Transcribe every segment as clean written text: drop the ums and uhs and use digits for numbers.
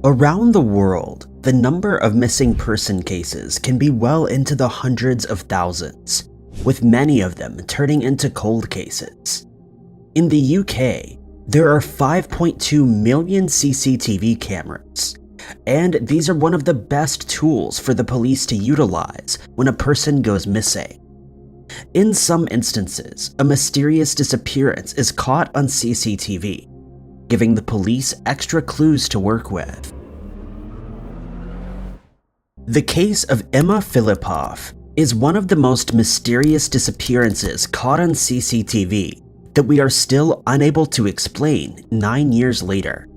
Around the world, the number of missing person cases can be well into the hundreds of thousands, with many of them turning into cold cases. In the UK, there are 5.2 million CCTV cameras, and these are one of the best tools for the police to utilize when a person goes missing. In some instances, a mysterious disappearance is caught on CCTV, giving the police extra clues to work with. The case of Emma Filipov is one of the most mysterious disappearances caught on CCTV that we are still unable to explain 9 years later.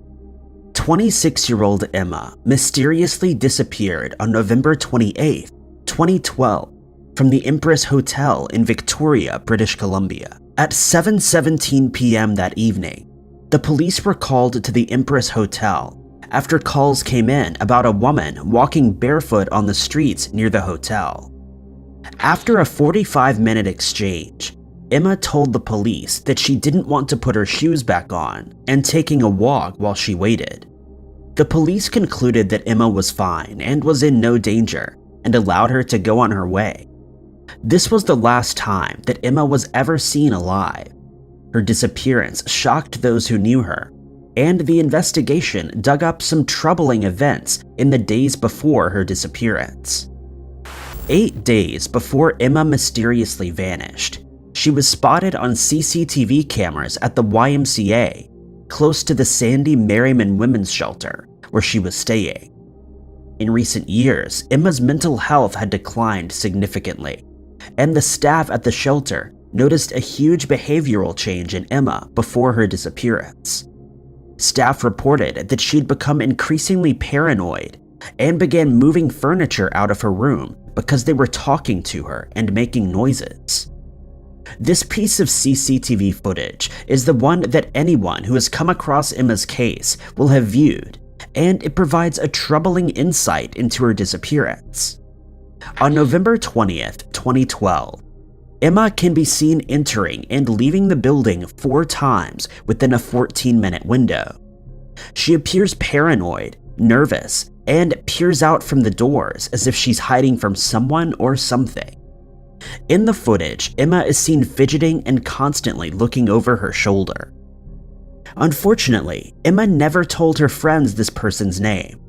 26-year-old Emma mysteriously disappeared on November 28, 2012, from the Empress Hotel in Victoria, British Columbia. At 7:17 p.m. that evening, the police were called to the Empress Hotel after calls came in about a woman walking barefoot on the streets near the hotel. After a 45-minute exchange, Emma told the police that she didn't want to put her shoes back on and taking a walk while she waited. The police concluded that Emma was fine and was in no danger and allowed her to go on her way. This was the last time that Emma was ever seen alive. Her disappearance shocked those who knew her, and the investigation dug up some troubling events in the days before her disappearance. 8 days before Emma mysteriously vanished, she was spotted on CCTV cameras at the YMCA, close to the Sandy Merriman Women's Shelter, where she was staying. In recent years, Emma's mental health had declined significantly, and the staff at the shelter noticed a huge behavioral change in Emma before her disappearance. Staff reported that she'd become increasingly paranoid and began moving furniture out of her room because they were talking to her and making noises. This piece of CCTV footage is the one that anyone who has come across Emma's case will have viewed, and it provides a troubling insight into her disappearance. On November 20th, 2012, Emma can be seen entering and leaving the building 4 times within a 14-minute window. She appears paranoid, nervous, and peers out from the doors as if she's hiding from someone or something. In the footage, Emma is seen fidgeting and constantly looking over her shoulder. Unfortunately, Emma never told her friends this person's name,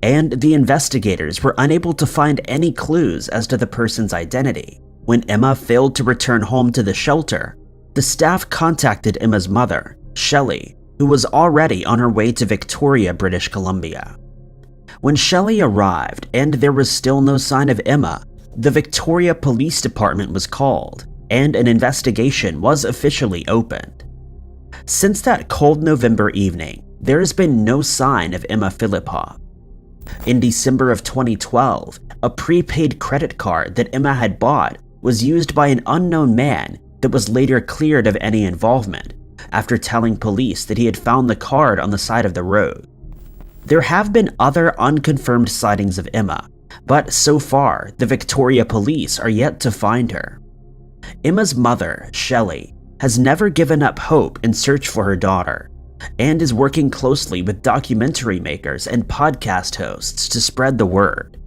and the investigators were unable to find any clues as to the person's identity. When Emma failed to return home to the shelter, the staff contacted Emma's mother, Shelley, who was already on her way to Victoria, British Columbia. When Shelley arrived and there was still no sign of Emma, the Victoria Police Department was called, and an investigation was officially opened. Since that cold November evening, there has been no sign of Emma Filipov. In December of 2012, a prepaid credit card that Emma had bought was used by an unknown man that was later cleared of any involvement after telling police that he had found the card on the side of the road. There have been other unconfirmed sightings of Emma, but so far, the Victoria police are yet to find her. Emma's mother, Shelley, has never given up hope in search for her daughter, and is working closely with documentary makers and podcast hosts to spread the word.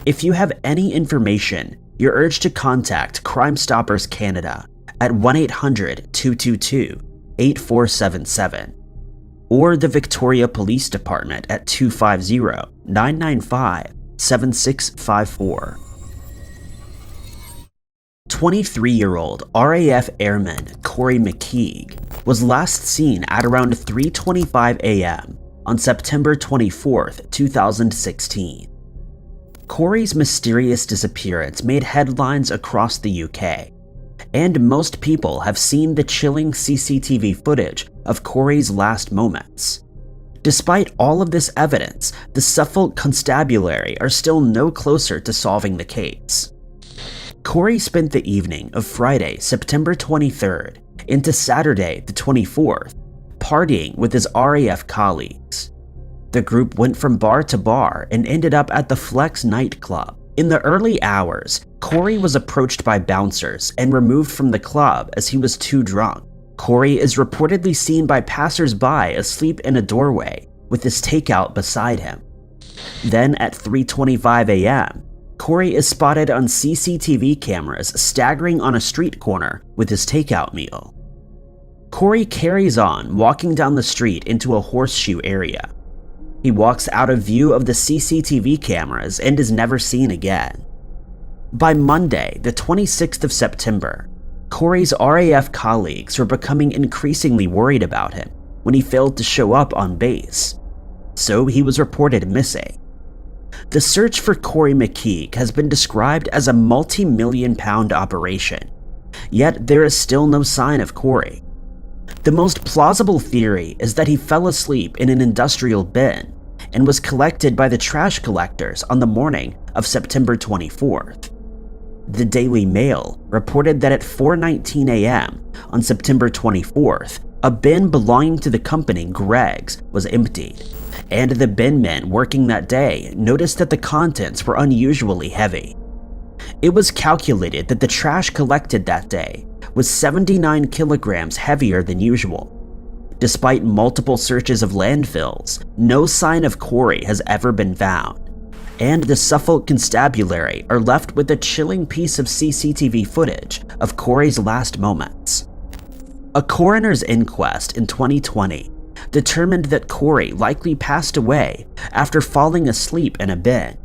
If you have any information, you're urged to contact Crime Stoppers Canada at 1-800-222-8477 or the Victoria Police Department at 250-995-7654. 23-year-old RAF Airman Cory Mcke was last seen at around 3:25 a.m. on September 24, 2016. Cory's mysterious disappearance made headlines across the UK, and most people have seen the chilling CCTV footage of Cory's last moments. Despite all of this evidence, the Suffolk Constabulary are still no closer to solving the case. Cory spent the evening of Friday, September 23rd into Saturday, the 24th, partying with his RAF colleagues. The group went from bar to bar and ended up at the Flex nightclub. In the early hours, Cory was approached by bouncers and removed from the club as he was too drunk. Cory is reportedly seen by passers-by asleep in a doorway, with his takeout beside him. Then at 3:25 a.m., Cory is spotted on CCTV cameras staggering on a street corner with his takeout meal. Cory carries on walking down the street into a horseshoe area. He walks out of view of the CCTV cameras and is never seen again. By Monday, the 26th of September, Cory's RAF colleagues were becoming increasingly worried about him when he failed to show up on base, so he was reported missing. The search for Cory Mcke has been described as a multi-million-pound operation, yet there is still no sign of Cory. The most plausible theory is that he fell asleep in an industrial bin and was collected by the trash collectors on the morning of September 24th. The Daily Mail reported that at 4:19 a.m. on September 24th, a bin belonging to the company Greg's was emptied, and the bin men working that day noticed that the contents were unusually heavy. It was calculated that the trash collected that day was 79 kilograms heavier than usual. Despite multiple searches of landfills, no sign of Cory has ever been found, and the Suffolk Constabulary are left with a chilling piece of CCTV footage of Cory's last moments. A coroner's inquest in 2020 determined that Cory likely passed away after falling asleep in a bin.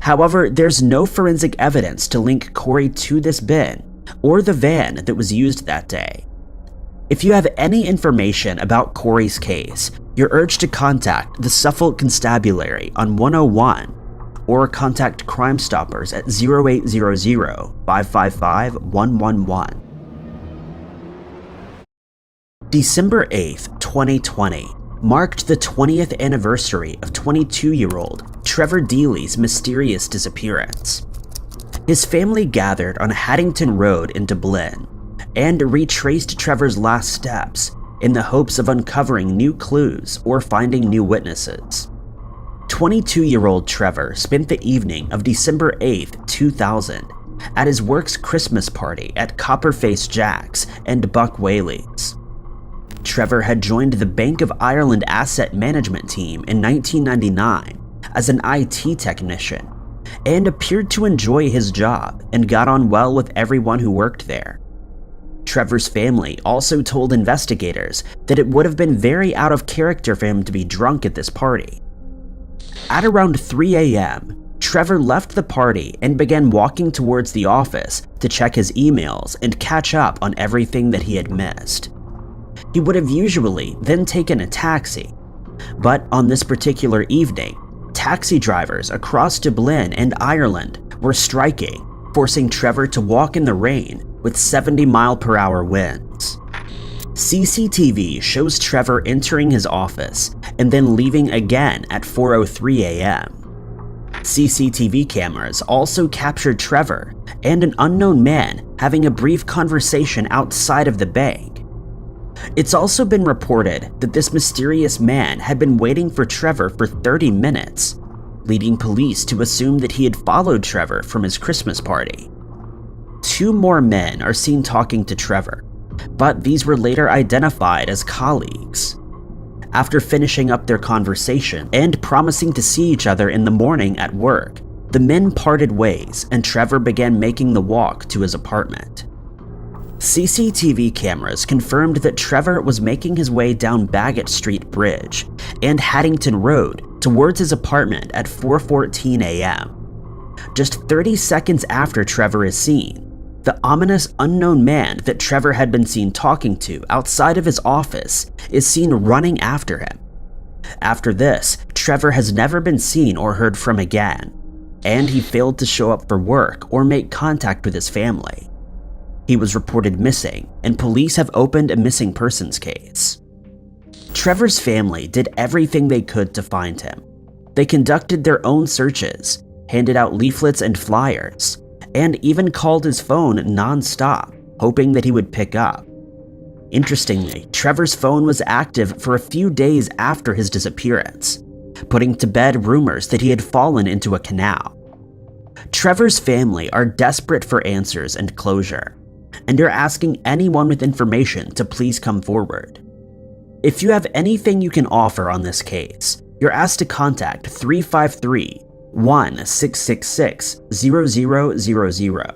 However, there's no forensic evidence to link Cory to this bin or the van that was used that day. If you have any information about Cory's case, you're urged to contact the Suffolk Constabulary on 101 or contact Crime Stoppers at 0800-555-111. December 8th, 2020 marked the 20th anniversary of 22-year-old Trevor Delaney's mysterious disappearance. His family gathered on Haddington Road in Dublin and retraced Trevor's last steps in the hopes of uncovering new clues or finding new witnesses. 22-year-old Trevor spent the evening of December 8th, 2000 at his work's Christmas party at Copperface Jack's and Buck Whaley's. Trevor had joined the Bank of Ireland asset management team in 1999 as an IT technician and appeared to enjoy his job and got on well with everyone who worked there. Trevor's family also told investigators that it would have been very out of character for him to be drunk at this party. At around 3 a.m., Trevor left the party and began walking towards the office to check his emails and catch up on everything that he had missed. He would have usually then taken a taxi, but on this particular evening, taxi drivers across Dublin and Ireland were striking, forcing Trevor to walk in the rain with 70-mile-per-hour winds. CCTV shows Trevor entering his office and then leaving again at 4:03 a.m. CCTV cameras also captured Trevor and an unknown man having a brief conversation outside of the bank. It's also been reported that this mysterious man had been waiting for Trevor for 30 minutes, leading police to assume that he had followed Trevor from his Christmas party. 2 more men are seen talking to Trevor, but these were later identified as colleagues. After finishing up their conversation and promising to see each other in the morning at work, the men parted ways and Trevor began making the walk to his apartment. CCTV cameras confirmed that Trevor was making his way down Bagot Street Bridge and Haddington Road towards his apartment at 4:14 a.m. Just 30 seconds after Trevor is seen, the ominous unknown man that Trevor had been seen talking to outside of his office is seen running after him. After this, Trevor has never been seen or heard from again, and he failed to show up for work or make contact with his family. He was reported missing, and police have opened a missing persons case. Trevor's family did everything they could to find him. They conducted their own searches, handed out leaflets and flyers, and even called his phone non-stop, hoping that he would pick up. Interestingly, Trevor's phone was active for a few days after his disappearance, putting to bed rumors that he had fallen into a canal. Trevor's family are desperate for answers and closure, and are asking anyone with information to please come forward. If you have anything you can offer on this case, you're asked to contact 353-1666-0000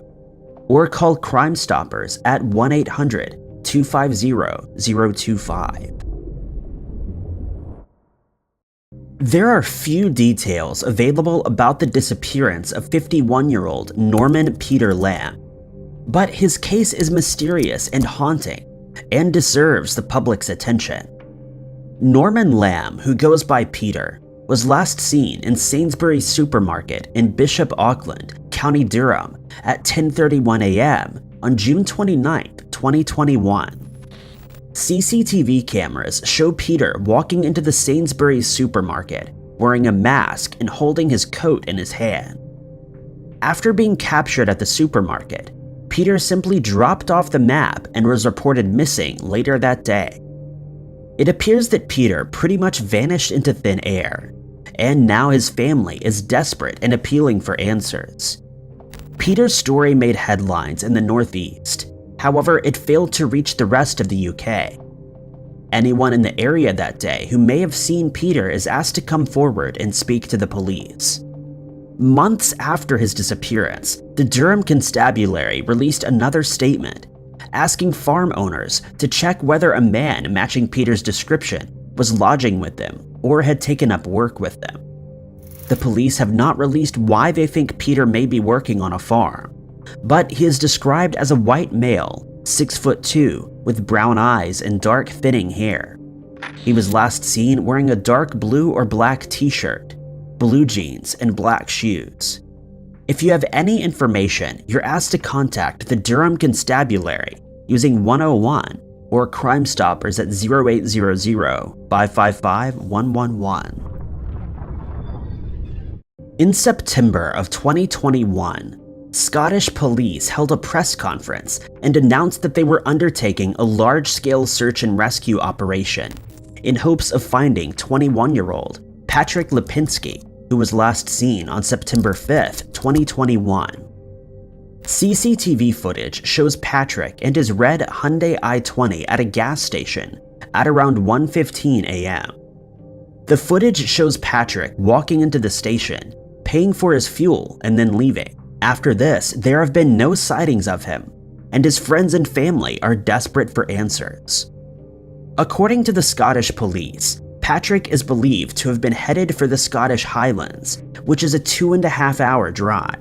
or call Crime Stoppers at 1-800-250-025. There are few details available about the disappearance of 51-year-old Norman Peter Lamb, but his case is mysterious and haunting and deserves the public's attention. Norman Lamb, who goes by Peter, was last seen in Sainsbury's supermarket in Bishop Auckland, County Durham at 10:31 a.m. on June 29, 2021. CCTV cameras show Peter walking into the Sainsbury's supermarket wearing a mask and holding his coat in his hand. After being captured at the supermarket, Peter simply dropped off the map and was reported missing later that day. It appears that Peter pretty much vanished into thin air, and now his family is desperate and appealing for answers. Peter's story made headlines in the Northeast. However, it failed to reach the rest of the UK. Anyone in the area that day who may have seen Peter is asked to come forward and speak to the police. Months after his disappearance, the Durham Constabulary released another statement, asking farm owners to check whether a man matching Peter's description was lodging with them or had taken up work with them. The police have not released why they think Peter may be working on a farm, but he is described as a white male, 6'2", with brown eyes and dark thinning hair. He was last seen wearing a dark blue or black t-shirt, blue jeans, and black shoes. If you have any information, you're asked to contact the Durham Constabulary using 101 or Crime Stoppers at 0800-555-111. In September of 2021, Scottish police held a press conference and announced that they were undertaking a large-scale search and rescue operation in hopes of finding 21-year-old Patrick Lapinsky, who was last seen on September 5th, 2021. CCTV footage shows Patrick and his red Hyundai i20 at a gas station at around 1:15 a.m. The footage shows Patrick walking into the station, paying for his fuel, and then leaving. After this, there have been no sightings of him, and his friends and family are desperate for answers. According to the Scottish police, Patrick is believed to have been headed for the Scottish Highlands, which is a 2.5-hour drive.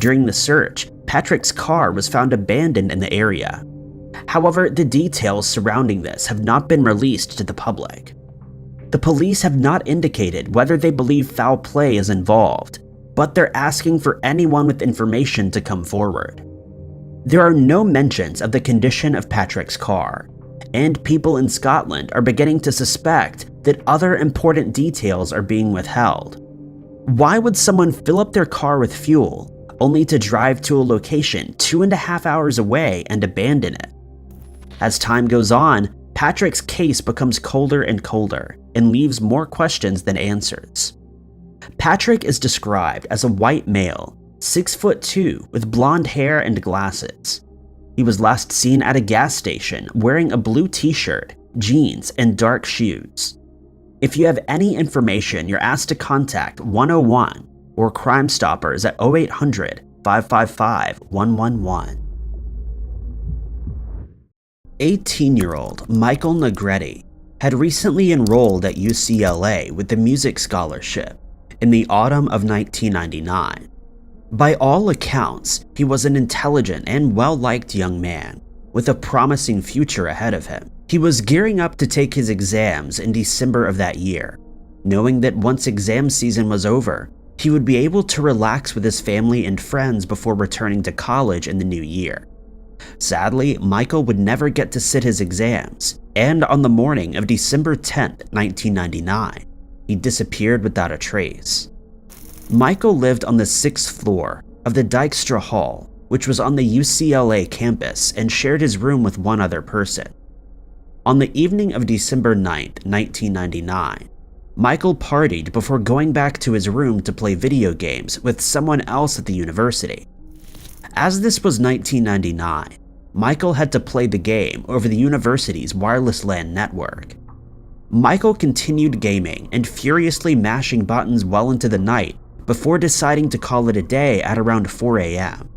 During the search, Patrick's car was found abandoned in the area. However, the details surrounding this have not been released to the public. The police have not indicated whether they believe foul play is involved, but they're asking for anyone with information to come forward. There are no mentions of the condition of Patrick's car, and people in Scotland are beginning to suspect that other important details are being withheld. Why would someone fill up their car with fuel only to drive to a location 2.5 hours away and abandon it? As time goes on, Patrick's case becomes colder and colder and leaves more questions than answers. Patrick is described as a white male, 6'2", with blonde hair and glasses. He was last seen at a gas station wearing a blue t-shirt, jeans, and dark shoes. If you have any information, you're asked to contact 101 or Crime Stoppers at 0800-555-111. 18-year-old Michael Nrti had recently enrolled at UCLA with the music scholarship in the autumn of 1999. By all accounts, he was an intelligent and well-liked young man with a promising future ahead of him. He was gearing up to take his exams in December of that year, knowing that once exam season was over, he would be able to relax with his family and friends before returning to college in the new year. Sadly, Michael would never get to sit his exams, and on the morning of December 10th, 1999, he disappeared without a trace. Michael lived on the 6th floor of the Dykstra Hall, which was on the UCLA campus, and shared his room with one other person. On the evening of December 9th, 1999, Michael partied before going back to his room to play video games with someone else at the university. As this was 1999, Michael had to play the game over the university's wireless LAN network. Michael continued gaming and furiously mashing buttons well into the night before deciding to call it a day at around 4 a.m.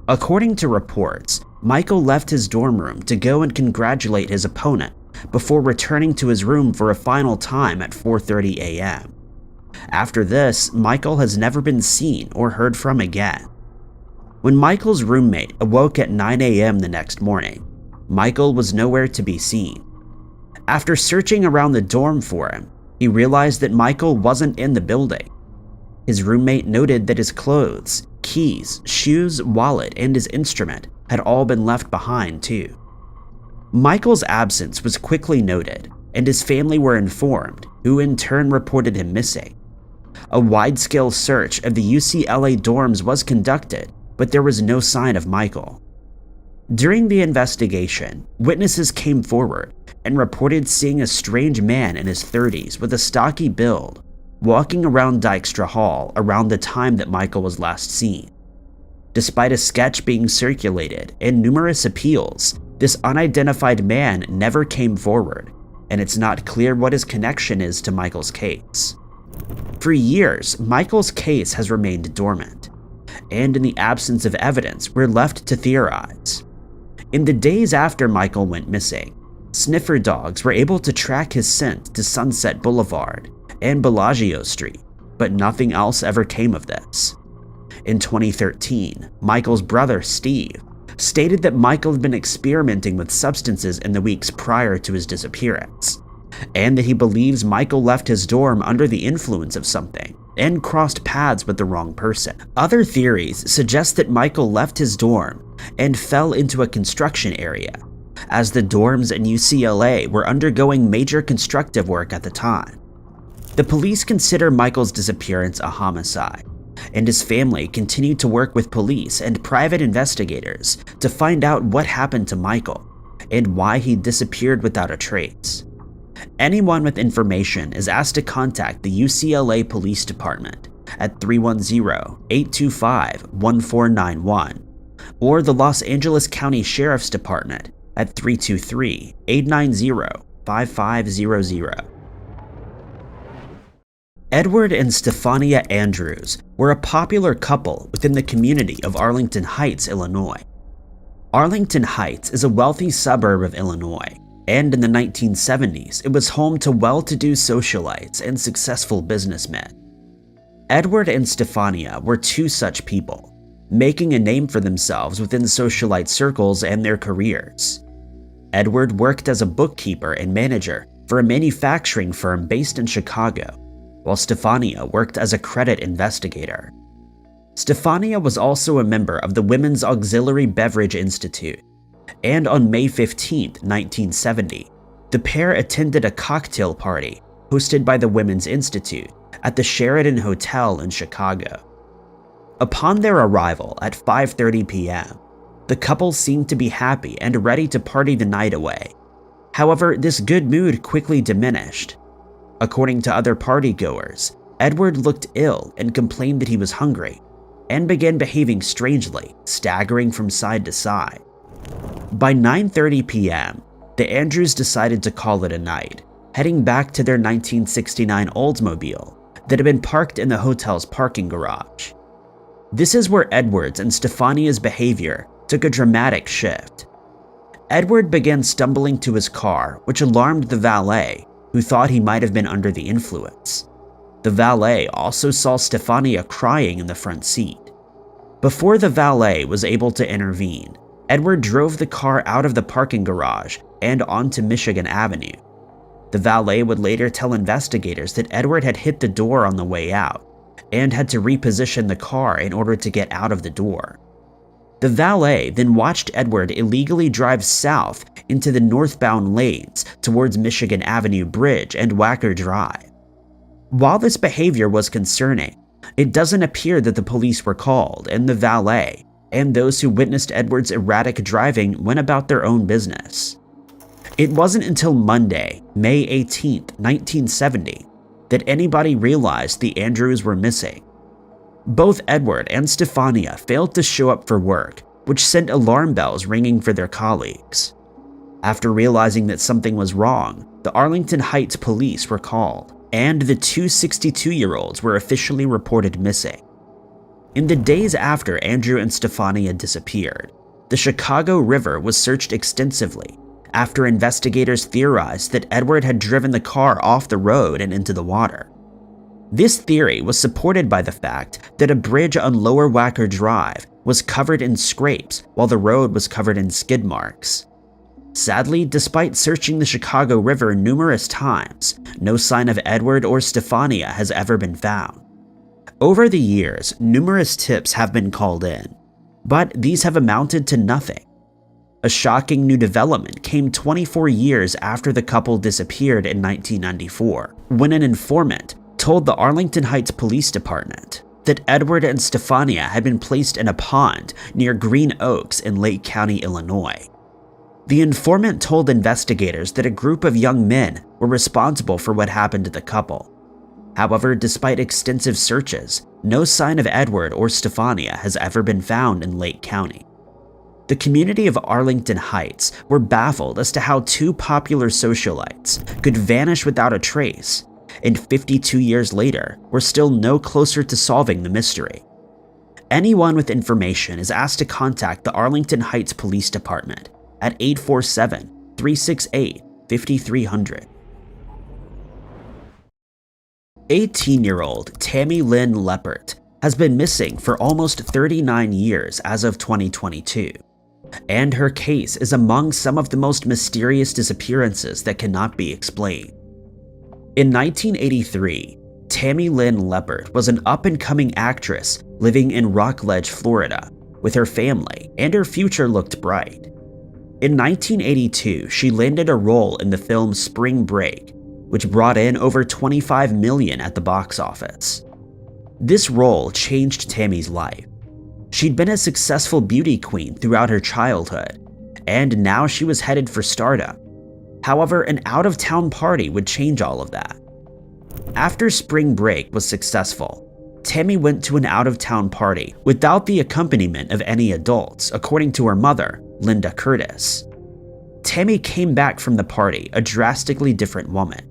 According to reports, Michael left his dorm room to go and congratulate his opponent before returning to his room for a final time at 4:30 a.m. After this, Michael has never been seen or heard from again. When Michael's roommate awoke at 9 a.m. the next morning, Michael was nowhere to be seen. After searching around the dorm for him, he realized that Michael wasn't in the building. His roommate noted that his clothes, keys, shoes, wallet, and his instrument had all been left behind too. Michael's absence was quickly noted, and his family were informed, who in turn reported him missing. A wide-scale search of the UCLA dorms was conducted, but there was no sign of Michael. During the investigation, witnesses came forward and reported seeing a strange man in his 30s with a stocky build walking around Dykstra Hall around the time that Michael was last seen. Despite a sketch being circulated and numerous appeals, this unidentified man never came forward, and it's not clear what his connection is to Michael's case. For years, Michael's case has remained dormant, and in the absence of evidence, we're left to theorize. In the days after Michael went missing, sniffer dogs were able to track his scent to Sunset Boulevard and Bellagio Street, but nothing else ever came of this. In 2013, Michael's brother, Steve, stated that Michael had been experimenting with substances in the weeks prior to his disappearance, and that he believes Michael left his dorm under the influence of something and crossed paths with the wrong person. Other theories suggest that Michael left his dorm and fell into a construction area, as the dorms in UCLA were undergoing major constructive work at the time. The police consider Michael's disappearance a homicide, and his family continued to work with police and private investigators to find out what happened to Michael and why he disappeared without a trace. Anyone with information is asked to contact the UCLA Police Department at 310-825-1491 or the Los Angeles County Sheriff's Department at 323-890-5500. Edward and Stefania Andrews were a popular couple within the community of Arlington Heights, Illinois. Arlington Heights is a wealthy suburb of Illinois, and in the 1970s, it was home to well-to-do socialites and successful businessmen. Edward and Stefania were two such people, making a name for themselves within socialite circles and their careers. Edward worked as a bookkeeper and manager for a manufacturing firm based in Chicago, while Stefania worked as a credit investigator. Stefania was also a member of the Women's Auxiliary Beverage Institute, and on May 15, 1970, the pair attended a cocktail party hosted by the Women's Institute at the Sheraton Hotel in Chicago. Upon their arrival at 5:30 p.m., the couple seemed to be happy and ready to party the night away. However, this good mood quickly diminished. According to other partygoers, Edward looked ill and complained that he was hungry, and began behaving strangely, staggering from side to side. By 9:30 p.m., the Andrews decided to call it a night, heading back to their 1969 Oldsmobile that had been parked in the hotel's parking garage. This is where Edward's and Stefania's behavior took a dramatic shift. Edward began stumbling to his car, which alarmed the valet, who thought he might have been under the influence. The valet also saw Stefania crying in the front seat. Before the valet was able to intervene, Edward drove the car out of the parking garage and onto Michigan Avenue. The valet would later tell investigators that Edward had hit the door on the way out and had to reposition the car in order to get out of the door. The valet then watched Edward illegally drive south into the northbound lanes towards Michigan Avenue Bridge and Wacker Drive. While this behavior was concerning, it doesn't appear that the police were called, and the valet and those who witnessed Edward's erratic driving went about their own business. It wasn't until Monday, May 18, 1970, that anybody realized the Andrews were missing. Both Edward and Stefania failed to show up for work which sent alarm bells ringing for their colleagues. After realizing that something was wrong, the Arlington Heights police were called, and the two 62-year-olds were officially reported missing. In the days after Andrew and Stefania disappeared, the Chicago River was searched extensively after investigators theorized that Edward had driven the car off the road and into the water. This theory was supported by the fact that a bridge on Lower Wacker Drive was covered in scrapes while the road was covered in skid marks. Sadly, despite searching the Chicago River numerous times, no sign of Edward or Stefania has ever been found. Over the years, numerous tips have been called in, but these have amounted to nothing. A shocking new development came 24 years after the couple disappeared in 1994, when an informant told the Arlington Heights Police Department that Edward and Stefania had been placed in a pond near Green Oaks in Lake County, Illinois. The informant told investigators that a group of young men were responsible for what happened to the couple. However, despite extensive searches, no sign of Edward or Stefania has ever been found in Lake County. The community of Arlington Heights were baffled as to how two popular socialites could vanish without a trace, and 52 years later, we're still no closer to solving the mystery. Anyone with information is asked to contact the Arlington Heights Police Department at 847-368-5300. 18-year-old Tammy Lynn Lepert has been missing for almost 39 years as of 2022, and her case is among some of the most mysterious disappearances that cannot be explained. In 1983, Tammy Lynn Lepert was an up-and-coming actress living in Rockledge, Florida, with her family, and her future looked bright. In 1982, she landed a role in the film Spring Break, which brought in over $25 million at the box office. This role changed Tammy's life. She'd been a successful beauty queen throughout her childhood, and now she was headed for stardom. However, an out-of-town party would change all of that. After Spring Break was successful, Tammy went to an out-of-town party without the accompaniment of any adults, according to her mother, Linda Curtis. Tammy came back from the party a drastically different woman.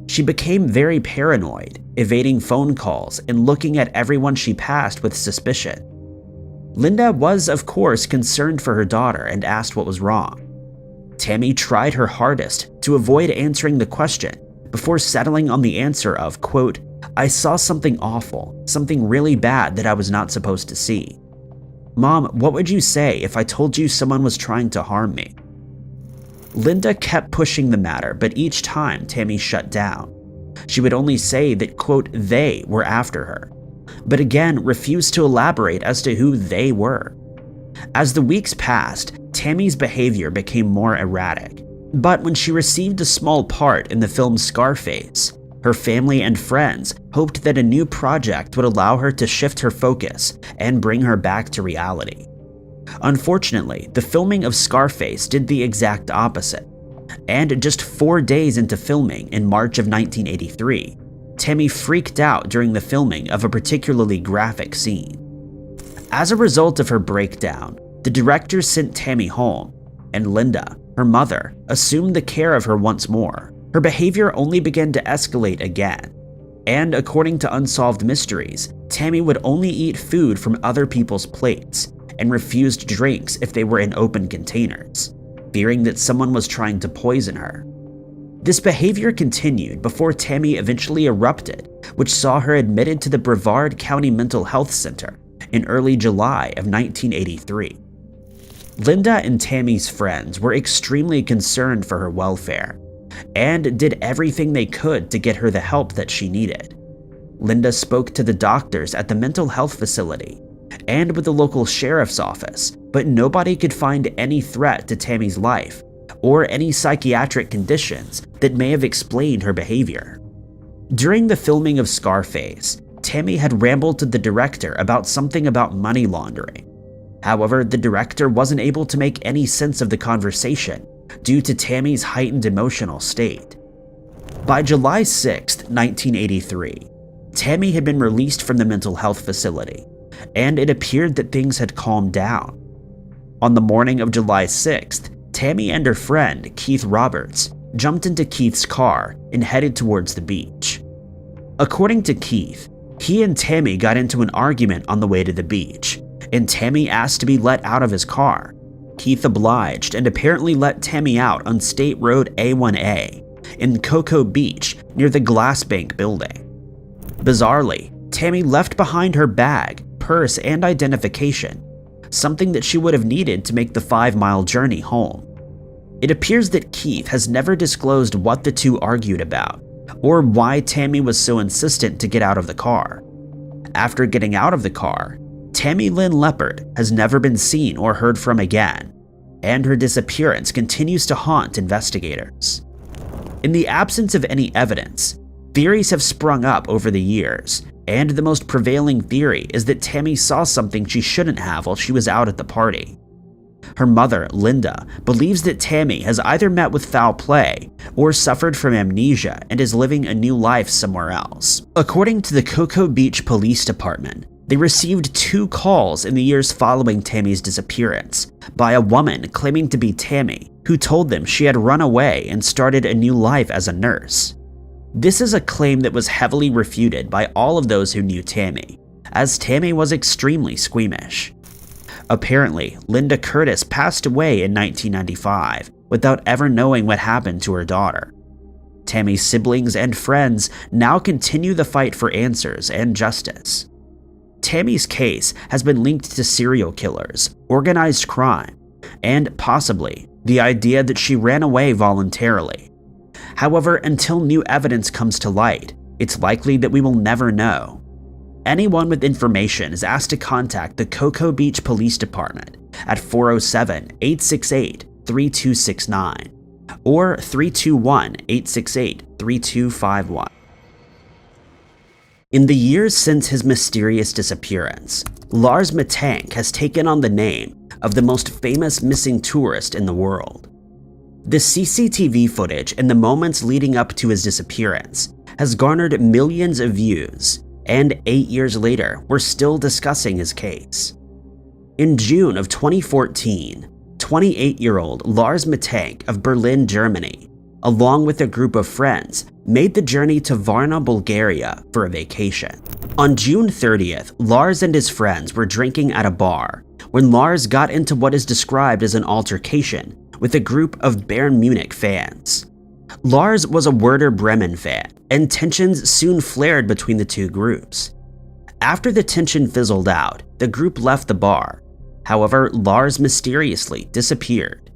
She became very paranoid, evading phone calls and looking at everyone she passed with suspicion. Linda was, of course, concerned for her daughter and asked what was wrong. Tammy tried her hardest to avoid answering the question before settling on the answer of, quote, "I saw something awful, something really bad that I was not supposed to see. Mom, what would you say if I told you someone was trying to harm me?" Linda kept pushing the matter, but each time Tammy shut down. She would only say that, quote, "they were after her," but again refused to elaborate as to who they were. As the weeks passed, Tammy's behavior became more erratic, but when she received a small part in the film Scarface, her family and friends hoped that a new project would allow her to shift her focus and bring her back to reality. Unfortunately, the filming of Scarface did the exact opposite, and just 4 days into filming in March of 1983, Tammy freaked out during the filming of a particularly graphic scene. As a result of her breakdown, the director sent Tammy home, and Linda, her mother, assumed the care of her once more. Her behavior only began to escalate again, and according to Unsolved Mysteries, Tammy would only eat food from other people's plates and refused drinks if they were in open containers, fearing that someone was trying to poison her. This behavior continued before Tammy eventually erupted, which saw her admitted to the Brevard County Mental Health Center in early July of 1983. Linda and Tammy's friends were extremely concerned for her welfare, and did everything they could to get her the help that she needed. Linda spoke to the doctors at the mental health facility and with the local sheriff's office, but nobody could find any threat to Tammy's life or any psychiatric conditions that may have explained her behavior. During the filming of Scarface, Tammy had rambled to the director about something about money laundering. However, the director wasn't able to make any sense of the conversation due to Tammy's heightened emotional state. By July 6, 1983, Tammy had been released from the mental health facility, and it appeared that things had calmed down. On the morning of July 6th, Tammy and her friend, Keith Roberts, jumped into Keith's car and headed towards the beach. According to Keith, he and Tammy got into an argument on the way to the beach, and Tammy asked to be let out of his car. Keith obliged and apparently let Tammy out on State Road A1A in Cocoa Beach near the Glass Bank building. Bizarrely, Tammy left behind her bag, purse, and identification, something that she would have needed to make the 5-mile journey home. It appears that Keith has never disclosed what the two argued about, or why Tammy was so insistent to get out of the car. After getting out of the car, Tammy Lynn Lepert has never been seen or heard from again, and her disappearance continues to haunt investigators. In the absence of any evidence, theories have sprung up over the years, and the most prevailing theory is that Tammy saw something she shouldn't have while she was out at the party. Her mother, Linda, believes that Tammy has either met with foul play or suffered from amnesia and is living a new life somewhere else. According to the Cocoa Beach Police Department, they received 2 calls in the years following Tammy's disappearance by a woman claiming to be Tammy, who told them she had run away and started a new life as a nurse. This is a claim that was heavily refuted by all of those who knew Tammy, as Tammy was extremely squeamish. Apparently, Linda Curtis passed away in 1995 without ever knowing what happened to her daughter. Tammy's siblings and friends now continue the fight for answers and justice. Tammy's case has been linked to serial killers, organized crime, and possibly the idea that she ran away voluntarily. However, until new evidence comes to light, it's likely that we will never know. Anyone with information is asked to contact the Cocoa Beach Police Department at 407-868-3269 or 321-868-3251. In the years since his mysterious disappearance, Lars Maten has taken on the name of the most famous missing tourist in the world. The CCTV footage in the moments leading up to his disappearance has garnered millions of views, and 8 years later, we're still discussing his case. In June of 2014, 28-year-old Lars Maten of Berlin, Germany, along with a group of friends, made the journey to Varna, Bulgaria for a vacation. On June 30th, Lars and his friends were drinking at a bar when Lars got into what is described as an altercation with a group of Bayern Munich fans. Lars was a Werder Bremen fan, and tensions soon flared between the two groups. After the tension fizzled out, the group left the bar. However, Lars mysteriously disappeared.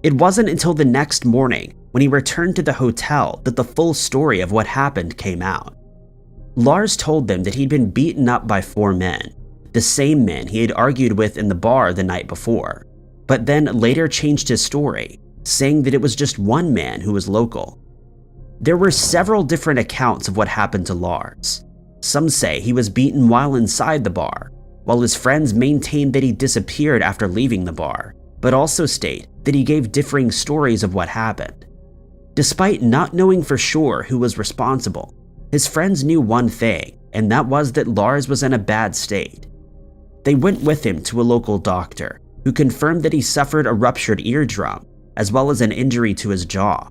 It wasn't until the next morning, when he returned to the hotel, that the full story of what happened came out. Lars told them that he'd been beaten up by 4 men, the same men he had argued with in the bar the night before, but then later changed his story, saying that it was just one man who was local. There were several different accounts of what happened to Lars. Some say he was beaten while inside the bar, while his friends maintained that he disappeared after leaving the bar, but also state that he gave differing stories of what happened. Despite not knowing for sure who was responsible, his friends knew one thing, and that was that Lars was in a bad state. They went with him to a local doctor, who confirmed that he suffered a ruptured eardrum, as well as an injury to his jaw.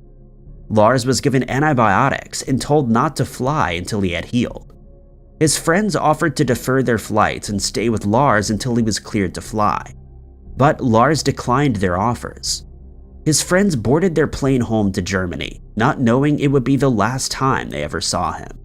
Lars was given antibiotics and told not to fly until he had healed. His friends offered to defer their flights and stay with Lars until he was cleared to fly, but Lars declined their offers. His friends boarded their plane home to Germany, not knowing it would be the last time they ever saw him.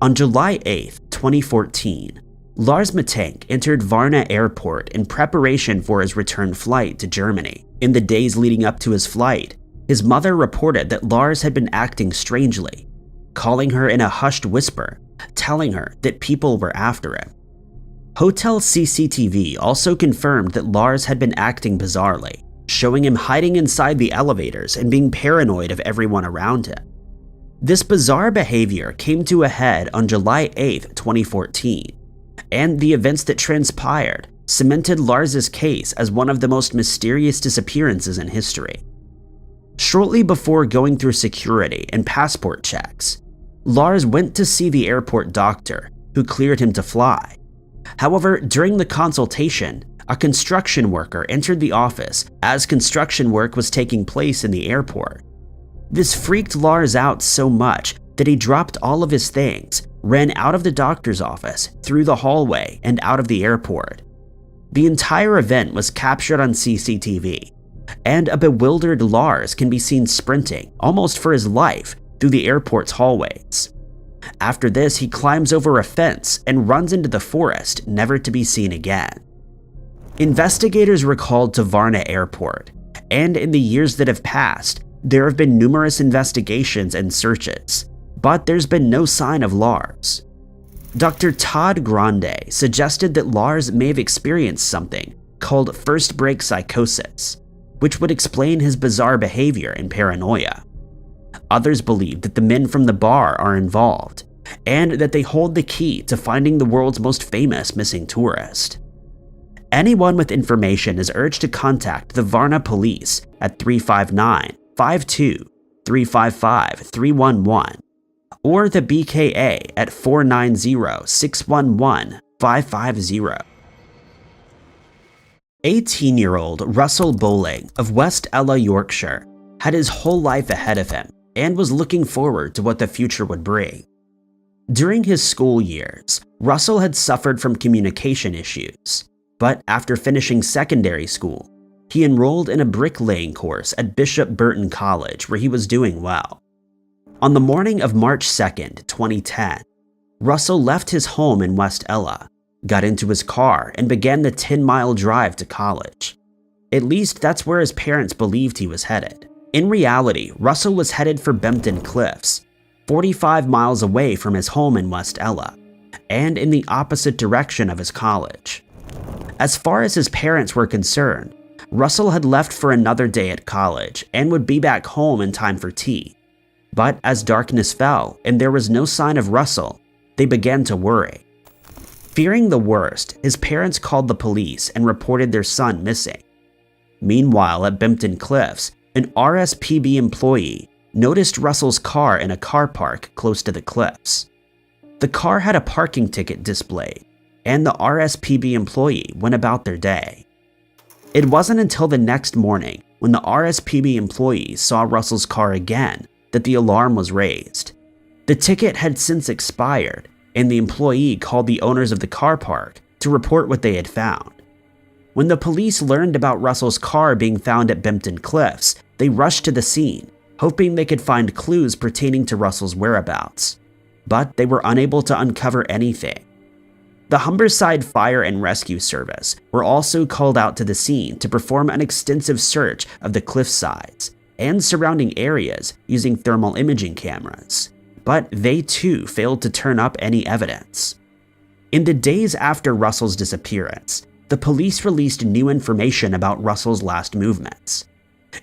On July 8, 2014, Lars Maten entered Varna Airport in preparation for his return flight to Germany. In the days leading up to his flight, his mother reported that Lars had been acting strangely, calling her in a hushed whisper, telling her that people were after him. Hotel CCTV also confirmed that Lars had been acting bizarrely, showing him hiding inside the elevators and being paranoid of everyone around him. This bizarre behavior came to a head on July 8, 2014, and the events that transpired cemented Lars's case as one of the most mysterious disappearances in history. Shortly before going through security and passport checks, Lars went to see the airport doctor, who cleared him to fly. However, during the consultation, a construction worker entered the office as construction work was taking place in the airport. This freaked Lars out so much that he dropped all of his things, ran out of the doctor's office, through the hallway, and out of the airport. The entire event was captured on CCTV, and a bewildered Lars can be seen sprinting, almost for his life, through the airport's hallways. After this, he climbs over a fence and runs into the forest, never to be seen again. Investigators were called to Varna Airport, and in the years that have passed, there have been numerous investigations and searches, but there's been no sign of Lars. Dr. Todd Grande suggested that Lars may have experienced something called first break psychosis, which would explain his bizarre behavior and paranoia. Others believe that the men from the bar are involved, and that they hold the key to finding the world's most famous missing tourist. Anyone with information is urged to contact the Varna police at 359-52-355-311 or the BKA at 490-611-550. 18-year-old Russell Bowling of West Ella, Yorkshire, had his whole life ahead of him and was looking forward to what the future would bring. During his school years, Russell had suffered from communication issues, but after finishing secondary school, he enrolled in a bricklaying course at Bishop Burton College where he was doing well. On the morning of March 2nd, 2010, Russell left his home in West Ella, got into his car, and began the 10-mile drive to college. At least that's where his parents believed he was headed. In reality, Russell was headed for Bempton Cliffs, 45 miles away from his home in West Ella, and in the opposite direction of his college. As far as his parents were concerned, Russell had left for another day at college and would be back home in time for tea. But as darkness fell and there was no sign of Russell, they began to worry. Fearing the worst, his parents called the police and reported their son missing. Meanwhile, at Bempton Cliffs, an RSPB employee noticed Russell's car in a car park close to the cliffs. The car had a parking ticket displayed, and the RSPB employee went about their day. It wasn't until the next morning, when the RSPB employee saw Russell's car again, that the alarm was raised. The ticket had since expired, and the employee called the owners of the car park to report what they had found. When the police learned about Russell's car being found at Bempton Cliffs, they rushed to the scene, hoping they could find clues pertaining to Russell's whereabouts. But they were unable to uncover anything. The Humberside Fire and Rescue Service were also called out to the scene to perform an extensive search of the cliff sides and surrounding areas using thermal imaging cameras, but they too failed to turn up any evidence. In the days after Russell's disappearance, the police released new information about Russell's last movements.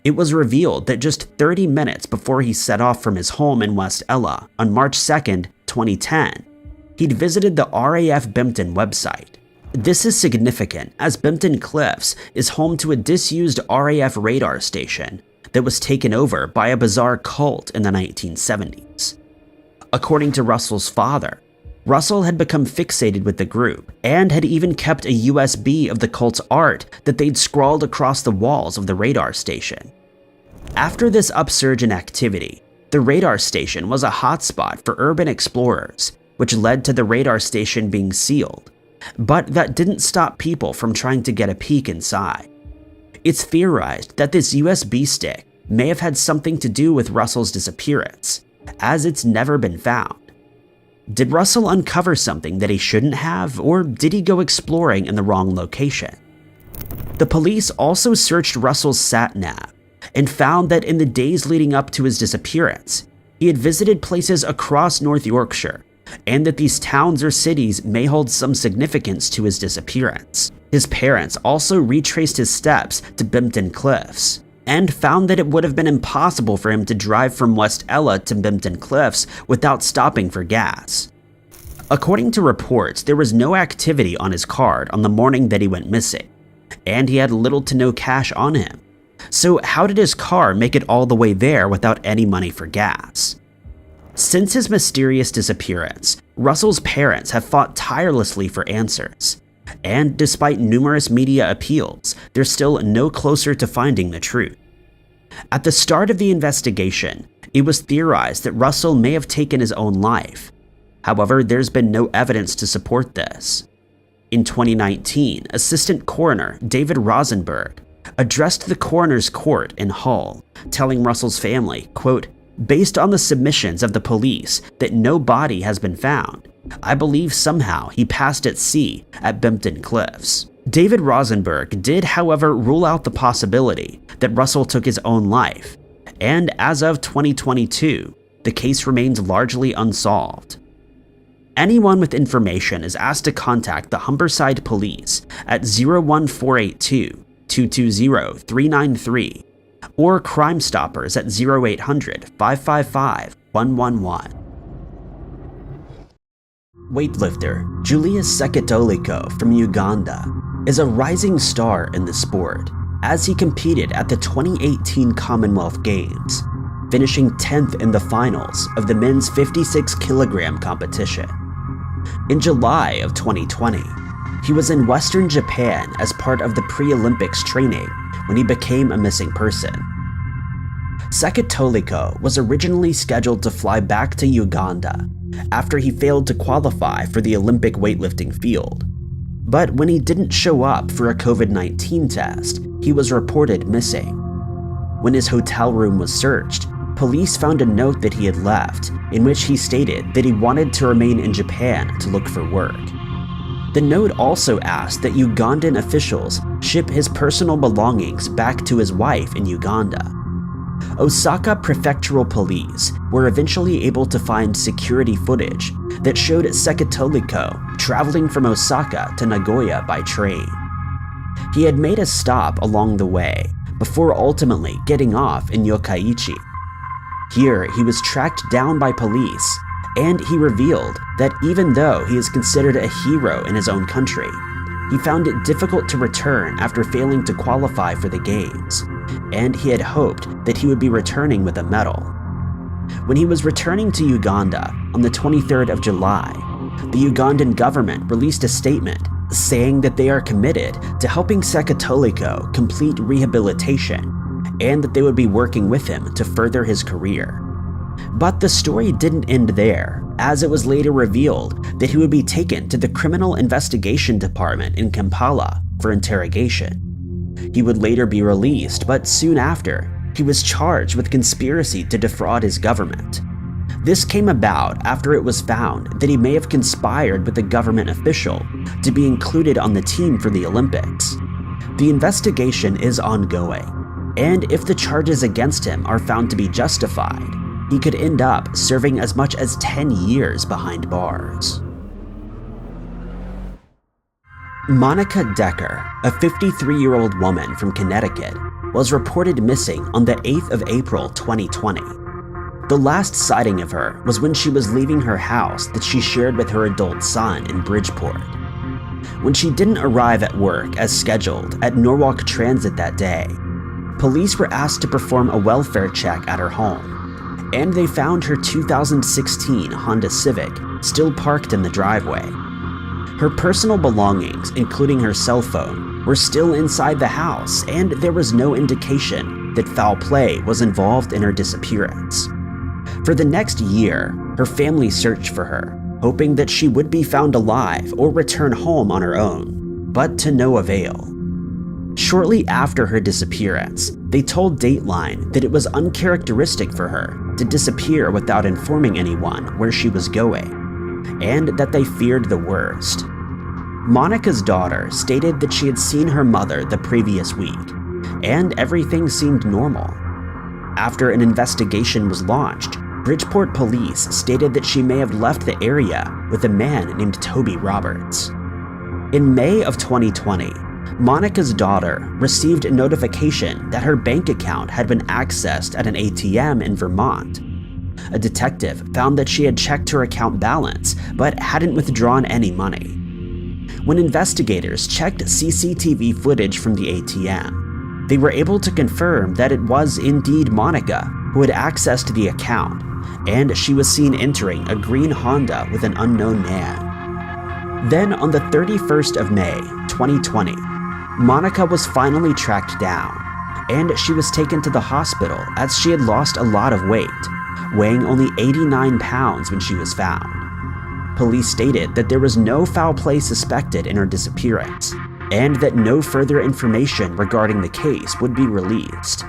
It was revealed that just 30 minutes before he set off from his home in West Ella on March 2nd, 2010, he'd visited the RAF Bempton website. This is significant as Bempton Cliffs is home to a disused RAF radar station that was taken over by a bizarre cult in the 1970s. According to Russell's father, Russell had become fixated with the group and had even kept a USB of the cult's art that they'd scrawled across the walls of the radar station. After this upsurge in activity, the radar station was a hotspot for urban explorers, which led to the radar station being sealed, but that didn't stop people from trying to get a peek inside. It's theorized that this USB stick may have had something to do with Russell's disappearance, as it's never been found. Did Russell uncover something that he shouldn't have, or did he go exploring in the wrong location? The police also searched Russell's sat-nav and found that in the days leading up to his disappearance, he had visited places across North Yorkshire, and that these towns or cities may hold some significance to his disappearance. His parents also retraced his steps to Bempton Cliffs, and found that it would have been impossible for him to drive from West Ella to Bempton Cliffs without stopping for gas. According to reports, there was no activity on his card on the morning that he went missing, and he had little to no cash on him. So how did his car make it all the way there without any money for gas? Since his mysterious disappearance, Russell's parents have fought tirelessly for answers, And despite numerous media appeals, they're still no closer to finding the truth. At the start of the investigation, it was theorized that Russell may have taken his own life. However, there's been no evidence to support this. In 2019, Assistant Coroner David Rosenberg addressed the coroner's court in Hull, telling Russell's family, quote, "Based on the submissions of the police that no body has been found, I believe somehow he passed at sea at Bimpton Cliffs." David Rosenberg did, however, rule out the possibility that Russell took his own life, and as of 2022, the case remains largely unsolved. Anyone with information is asked to contact the Humberside Police at 01482 220 393 or Crime Stoppers at 0800 555 111. Weightlifter Julius Sekitoliko from Uganda is a rising star in the sport as he competed at the 2018 Commonwealth Games, finishing 10th in the finals of the men's 56 kilogram competition. In July of 2020, he was in Western Japan as part of the pre-Olympics training when he became a missing person. Sekitoliko was originally scheduled to fly back to Uganda after he failed to qualify for the Olympic weightlifting field. But when he didn't show up for a COVID-19 test, he was reported missing. When his hotel room was searched, police found a note that he had left in which he stated that he wanted to remain in Japan to look for work. The note also asked that Ugandan officials ship his personal belongings back to his wife in Uganda. Osaka Prefectural Police were eventually able to find security footage that showed Sekitoliko traveling from Osaka to Nagoya by train. He had made a stop along the way before ultimately getting off in Yokkaichi. Here, he was tracked down by police, and he revealed that even though he is considered a hero in his own country, he found it difficult to return after failing to qualify for the games, and he had hoped that he would be returning with a medal. When he was returning to Uganda on the 23rd of July, the Ugandan government released a statement saying that they are committed to helping Sekitoliko complete rehabilitation and that they would be working with him to further his career. But the story didn't end there, as it was later revealed that he would be taken to the Criminal Investigation Department in Kampala for interrogation. He would later be released, but soon after, he was charged with conspiracy to defraud his government. This came about after it was found that he may have conspired with a government official to be included on the team for the Olympics. The investigation is ongoing, and if the charges against him are found to be justified, he could end up serving as much as 10 years behind bars. Monica Decker, a 53-year-old woman from Connecticut, was reported missing on the 8th of April 2020. The last sighting of her was when she was leaving her house that she shared with her adult son in Bridgeport. When she didn't arrive at work as scheduled at Norwalk Transit that day, police were asked to perform a welfare check at her home, and they found her 2016 Honda Civic still parked in the driveway. Her personal belongings, including her cell phone, were still inside the house, and there was no indication that foul play was involved in her disappearance. For the next year, her family searched for her, hoping that she would be found alive or return home on her own, but to no avail. Shortly after her disappearance, they told Dateline that it was uncharacteristic for her to disappear without informing anyone where she was going, and that they feared the worst. Monica's daughter stated that she had seen her mother the previous week, and everything seemed normal. After an investigation was launched, Bridgeport police stated that she may have left the area with a man named Toby Roberts. In May of 2020, Monica's daughter received a notification that her bank account had been accessed at an ATM in Vermont. A detective found that she had checked her account balance but hadn't withdrawn any money. When investigators checked CCTV footage from the ATM, they were able to confirm that it was indeed Monica who had accessed the account, and she was seen entering a green Honda with an unknown man. Then on the 31st of May, 2020, Monica was finally tracked down, and she was taken to the hospital as she had lost a lot of weight, weighing only 89 pounds when she was found. Police stated that there was no foul play suspected in her disappearance, and that no further information regarding the case would be released.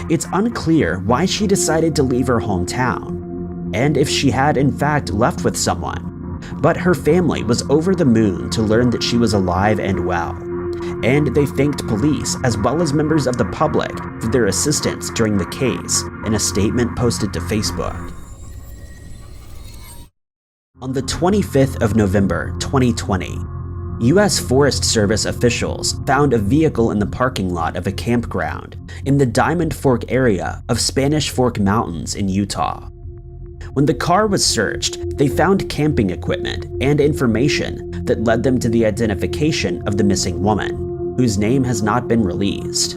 It's unclear why she decided to leave her hometown, and if she had in fact left with someone, but her family was over the moon to learn that she was alive and well, and they thanked police as well as members of the public for their assistance during the case in a statement posted to Facebook. On the 25th of November, 2020, U.S. Forest Service officials found a vehicle in the parking lot of a campground in the Diamond Fork area of Spanish Fork Mountains in Utah. When the car was searched, they found camping equipment and information that led them to the identification of the missing woman, whose name has not been released.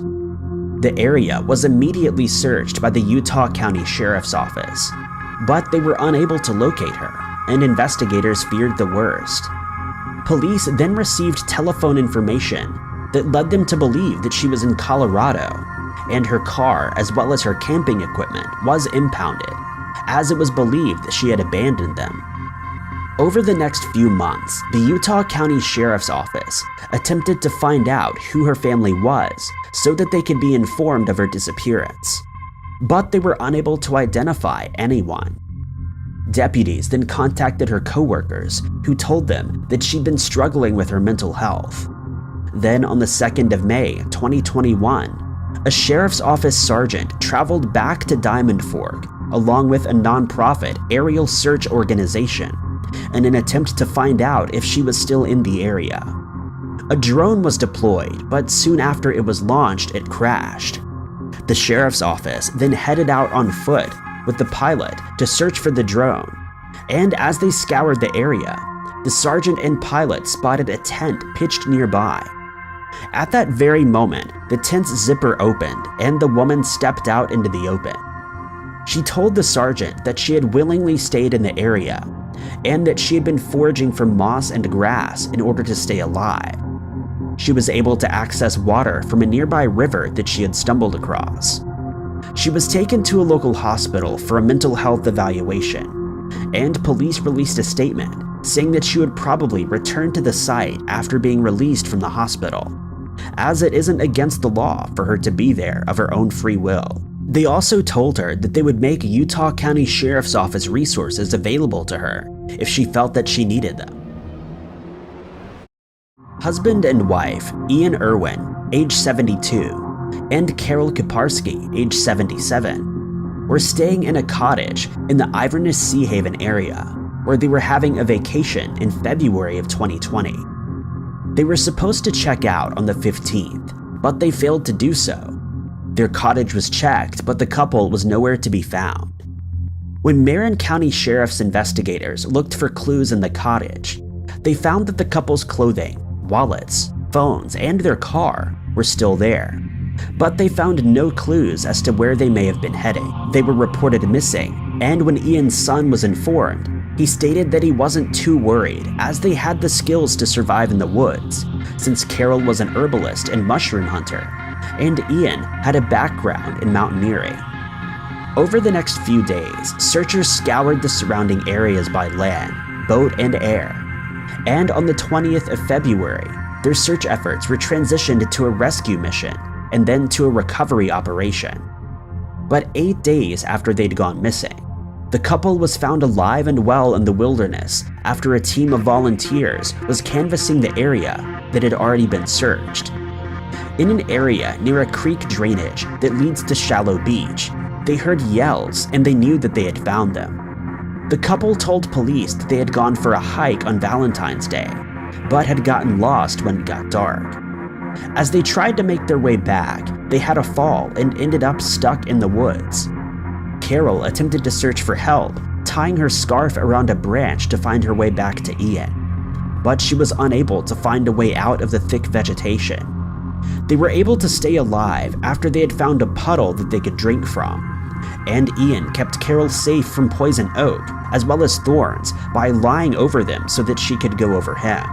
The area was immediately searched by the Utah County Sheriff's Office, but they were unable to locate her, and investigators feared the worst. Police then received telephone information that led them to believe that she was in Colorado, and her car as well as her camping equipment was impounded, as it was believed that she had abandoned them. Over the next few months, the Utah County Sheriff's Office attempted to find out who her family was so that they could be informed of her disappearance, but they were unable to identify anyone. Deputies then contacted her coworkers, who told them that she'd been struggling with her mental health. Then on the 2nd of May, 2021, a sheriff's office sergeant traveled back to Diamond Fork along with a nonprofit aerial search organization in an attempt to find out if she was still in the area. A drone was deployed, but soon after it was launched, it crashed. The sheriff's office then headed out on foot with the pilot to search for the drone, and as they scoured the area, the sergeant and pilot spotted a tent pitched nearby. At that very moment, the tent's zipper opened and the woman stepped out into the open. She told the sergeant that she had willingly stayed in the area and that she had been foraging for moss and grass in order to stay alive. She was able to access water from a nearby river that she had stumbled across. She was taken to a local hospital for a mental health evaluation, and police released a statement saying that she would probably return to the site after being released from the hospital, as it isn't against the law for her to be there of her own free will. They also told her that they would make Utah County Sheriff's Office resources available to her if she felt that she needed them. Husband and wife Ian Irwin, age 72, and Carol Kiparski, age 77, were staying in a cottage in the Iverness Sea Haven area, where they were having a vacation in February of 2020. They were supposed to check out on the 15th, but they failed to do so. Their cottage was checked, but the couple was nowhere to be found. When Marin County Sheriff's investigators looked for clues in the cottage, they found that the couple's clothing, wallets, phones, and their car were still there, but they found no clues as to where they may have been heading. They were reported missing, and when Ian's son was informed, he stated that he wasn't too worried as they had the skills to survive in the woods, since Carol was an herbalist and mushroom hunter, and Ian had a background in mountaineering. Over the next few days, searchers scoured the surrounding areas by land, boat, and air, and on the 20th of February, their search efforts were transitioned to a rescue mission and then to a recovery operation. But 8 days after they'd gone missing, the couple was found alive and well in the wilderness after a team of volunteers was canvassing the area that had already been searched. In an area near a creek drainage that leads to Shallow Beach, they heard yells and they knew that they had found them. The couple told police that they had gone for a hike on Valentine's Day, but had gotten lost when it got dark. As they tried to make their way back, they had a fall and ended up stuck in the woods. Carol attempted to search for help, tying her scarf around a branch to find her way back to Ian, but she was unable to find a way out of the thick vegetation. They were able to stay alive after they had found a puddle that they could drink from, and Ian kept Carol safe from poison oak, as well as thorns, by lying over them so that she could go over him.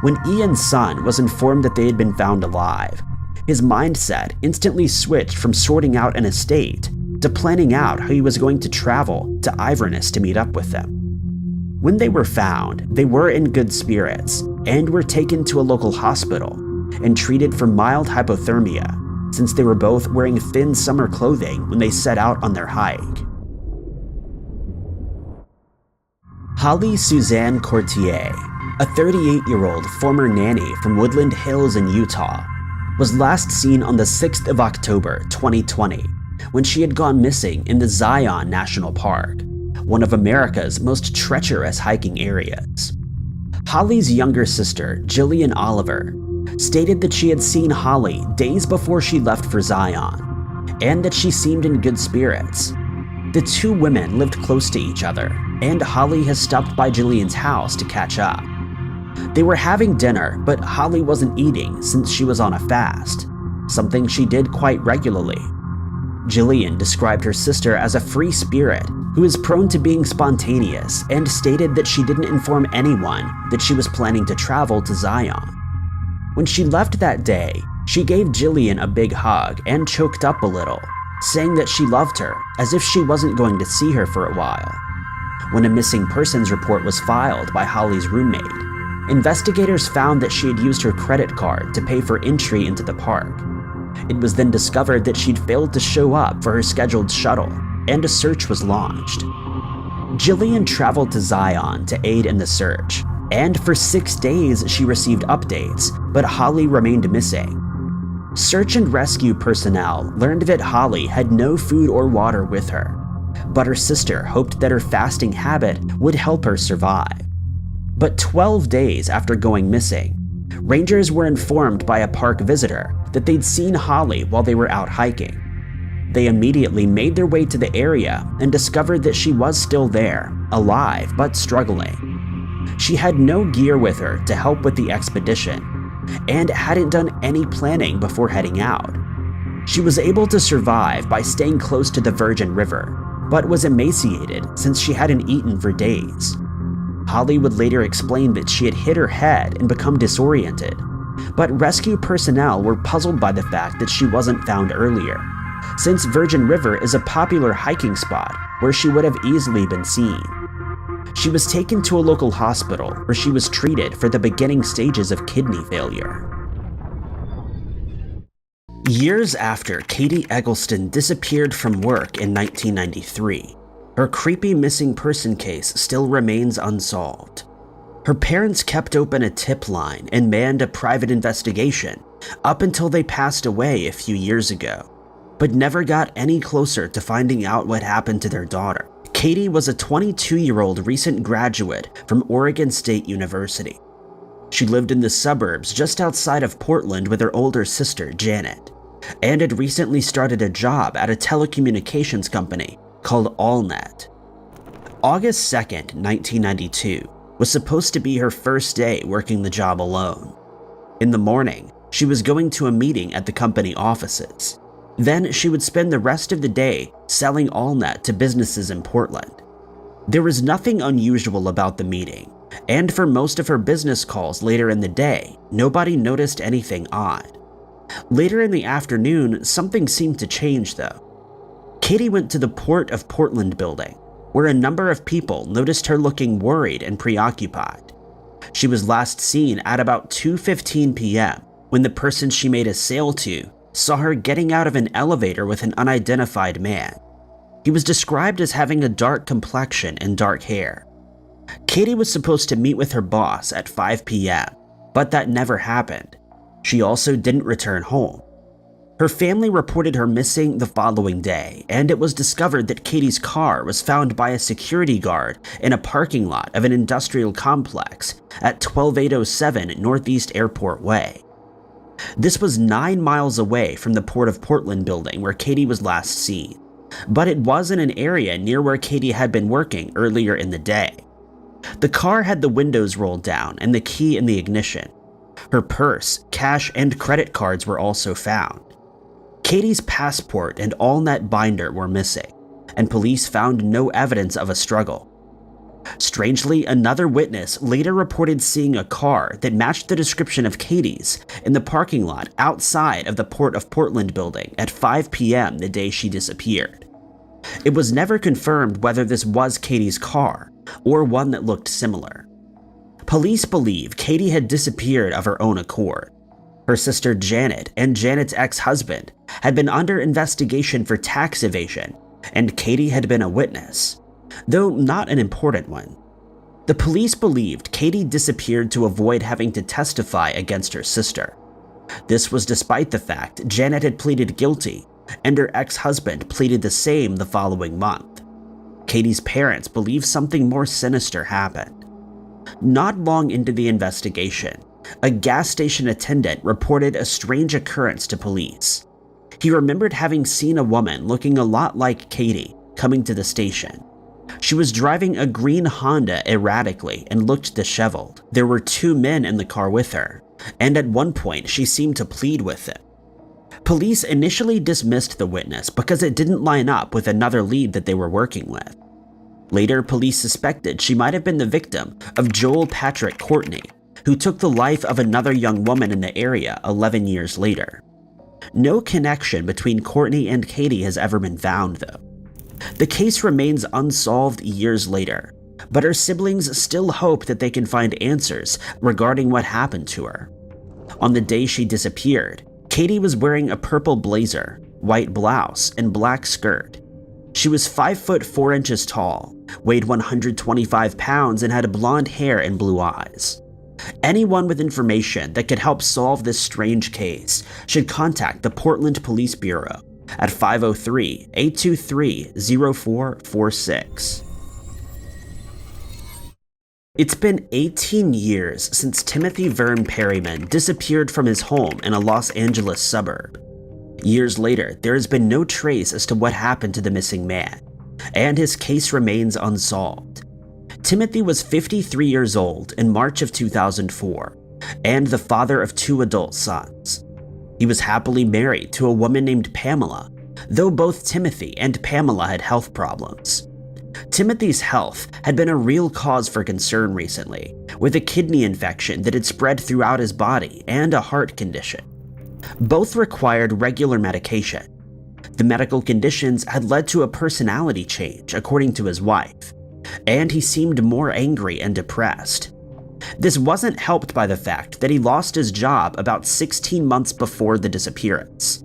When Ian's son was informed that they had been found alive, his mindset instantly switched from sorting out an estate to planning out how he was going to travel to Iverness to meet up with them. When they were found, they were in good spirits and were taken to a local hospital and treated for mild hypothermia, since they were both wearing thin summer clothing when they set out on their hike. Holly Suzanne Courtier, a 38-year-old former nanny from Woodland Hills in Utah, was last seen on the 6th of October 2020 when she had gone missing in the Zion National Park, one of America's most treacherous hiking areas. Holly's younger sister, Jillian Oliver, stated that she had seen Holly days before she left for Zion, and that she seemed in good spirits. The two women lived close to each other, and Holly has stopped by Jillian's house to catch up. They were having dinner, but Holly wasn't eating since she was on a fast, something she did quite regularly. Jillian described her sister as a free spirit who is prone to being spontaneous, and stated that she didn't inform anyone that she was planning to travel to Zion. When she left that day, she gave Jillian a big hug and choked up a little, saying that she loved her as if she wasn't going to see her for a while. When a missing persons report was filed by Holly's roommate, investigators found that she had used her credit card to pay for entry into the park. It was then discovered that she'd failed to show up for her scheduled shuttle, and a search was launched. Jillian traveled to Zion to aid in the search, and for 6 days she received updates, but Holly remained missing. Search and rescue personnel learned that Holly had no food or water with her, but her sister hoped that her fasting habit would help her survive. But 12 days after going missing, rangers were informed by a park visitor that they'd seen Holly while they were out hiking. They immediately made their way to the area and discovered that she was still there, alive but struggling. She had no gear with her to help with the expedition, and hadn't done any planning before heading out. She was able to survive by staying close to the Virgin River, but was emaciated since she hadn't eaten for days. Holly would later explain that she had hit her head and become disoriented, but rescue personnel were puzzled by the fact that she wasn't found earlier, since Virgin River is a popular hiking spot where she would have easily been seen. She was taken to a local hospital where she was treated for the beginning stages of kidney failure. Years after Katie Egleston disappeared from work in 1993, her creepy missing person case still remains unsolved. Her parents kept open a tip line and manned a private investigation up until they passed away a few years ago, but never got any closer to finding out what happened to their daughter. Katie was a 22-year-old recent graduate from Oregon State University. She lived in the suburbs just outside of Portland with her older sister, Janet, and had recently started a job at a telecommunications company called AllNet. August 2nd, 1992, was supposed to be her first day working the job alone. In the morning, she was going to a meeting at the company offices. Then she would spend the rest of the day selling AllNet to businesses in Portland. There was nothing unusual about the meeting, and for most of her business calls later in the day, nobody noticed anything odd. Later in the afternoon, something seemed to change though. Katie went to the Port of Portland building, where a number of people noticed her looking worried and preoccupied. She was last seen at about 2:15 p.m. when the person she made a sale to saw her getting out of an elevator with an unidentified man. He was described as having a dark complexion and dark hair. Katie was supposed to meet with her boss at 5 p.m., but that never happened. She also didn't return home. Her family reported her missing the following day, and it was discovered that Katie's car was found by a security guard in a parking lot of an industrial complex at 12807 Northeast Airport Way. This was 9 miles away from the Port of Portland building where Katie was last seen, but it was in an area near where Katie had been working earlier in the day. The car had the windows rolled down and the key in the ignition. Her purse, cash, and credit cards were also found. Katie's passport and Allnet binder were missing, and police found no evidence of a struggle. Strangely, another witness later reported seeing a car that matched the description of Katie's in the parking lot outside of the Port of Portland building at 5 p.m. the day she disappeared. It was never confirmed whether this was Katie's car or one that looked similar. Police believe Katie had disappeared of her own accord. Her sister Janet and Janet's ex-husband had been under investigation for tax evasion, and Katie had been a witness, though not an important one. The police believed Katie disappeared to avoid having to testify against her sister. This was despite the fact Janet had pleaded guilty, and her ex-husband pleaded the same the following month. Katie's parents believe something more sinister happened. Not long into the investigation, a gas station attendant reported a strange occurrence to police. He remembered having seen a woman looking a lot like Katie coming to the station. She was driving a green Honda erratically and looked disheveled. There were 2 men in the car with her, and at one point she seemed to plead with them. Police initially dismissed the witness because it didn't line up with another lead that they were working with. Later, police suspected she might have been the victim of Joel Patrick Courtney, who took the life of another young woman in the area 11 years later. No connection between Courtney and Katie has ever been found, though. The case remains unsolved years later, but her siblings still hope that they can find answers regarding what happened to her. On the day she disappeared, Katie was wearing a purple blazer, white blouse, and black skirt. She was 5 foot 4 inches tall, weighed 125 pounds, and had blonde hair and blue eyes. Anyone with information that could help solve this strange case should contact the Portland Police Bureau at 503-823-0446. It's been 18 years since Timothy Vern Perryman disappeared from his home in a Los Angeles suburb. Years later, there has been no trace as to what happened to the missing man, and his case remains unsolved. Timothy was 53 years old in March of 2004, and the father of 2 adult sons. He was happily married to a woman named Pamela, though both Timothy and Pamela had health problems. Timothy's health had been a real cause for concern recently, with a kidney infection that had spread throughout his body and a heart condition. Both required regular medication. The medical conditions had led to a personality change, according to his wife, and he seemed more angry and depressed. This wasn't helped by the fact that he lost his job about 16 months before the disappearance.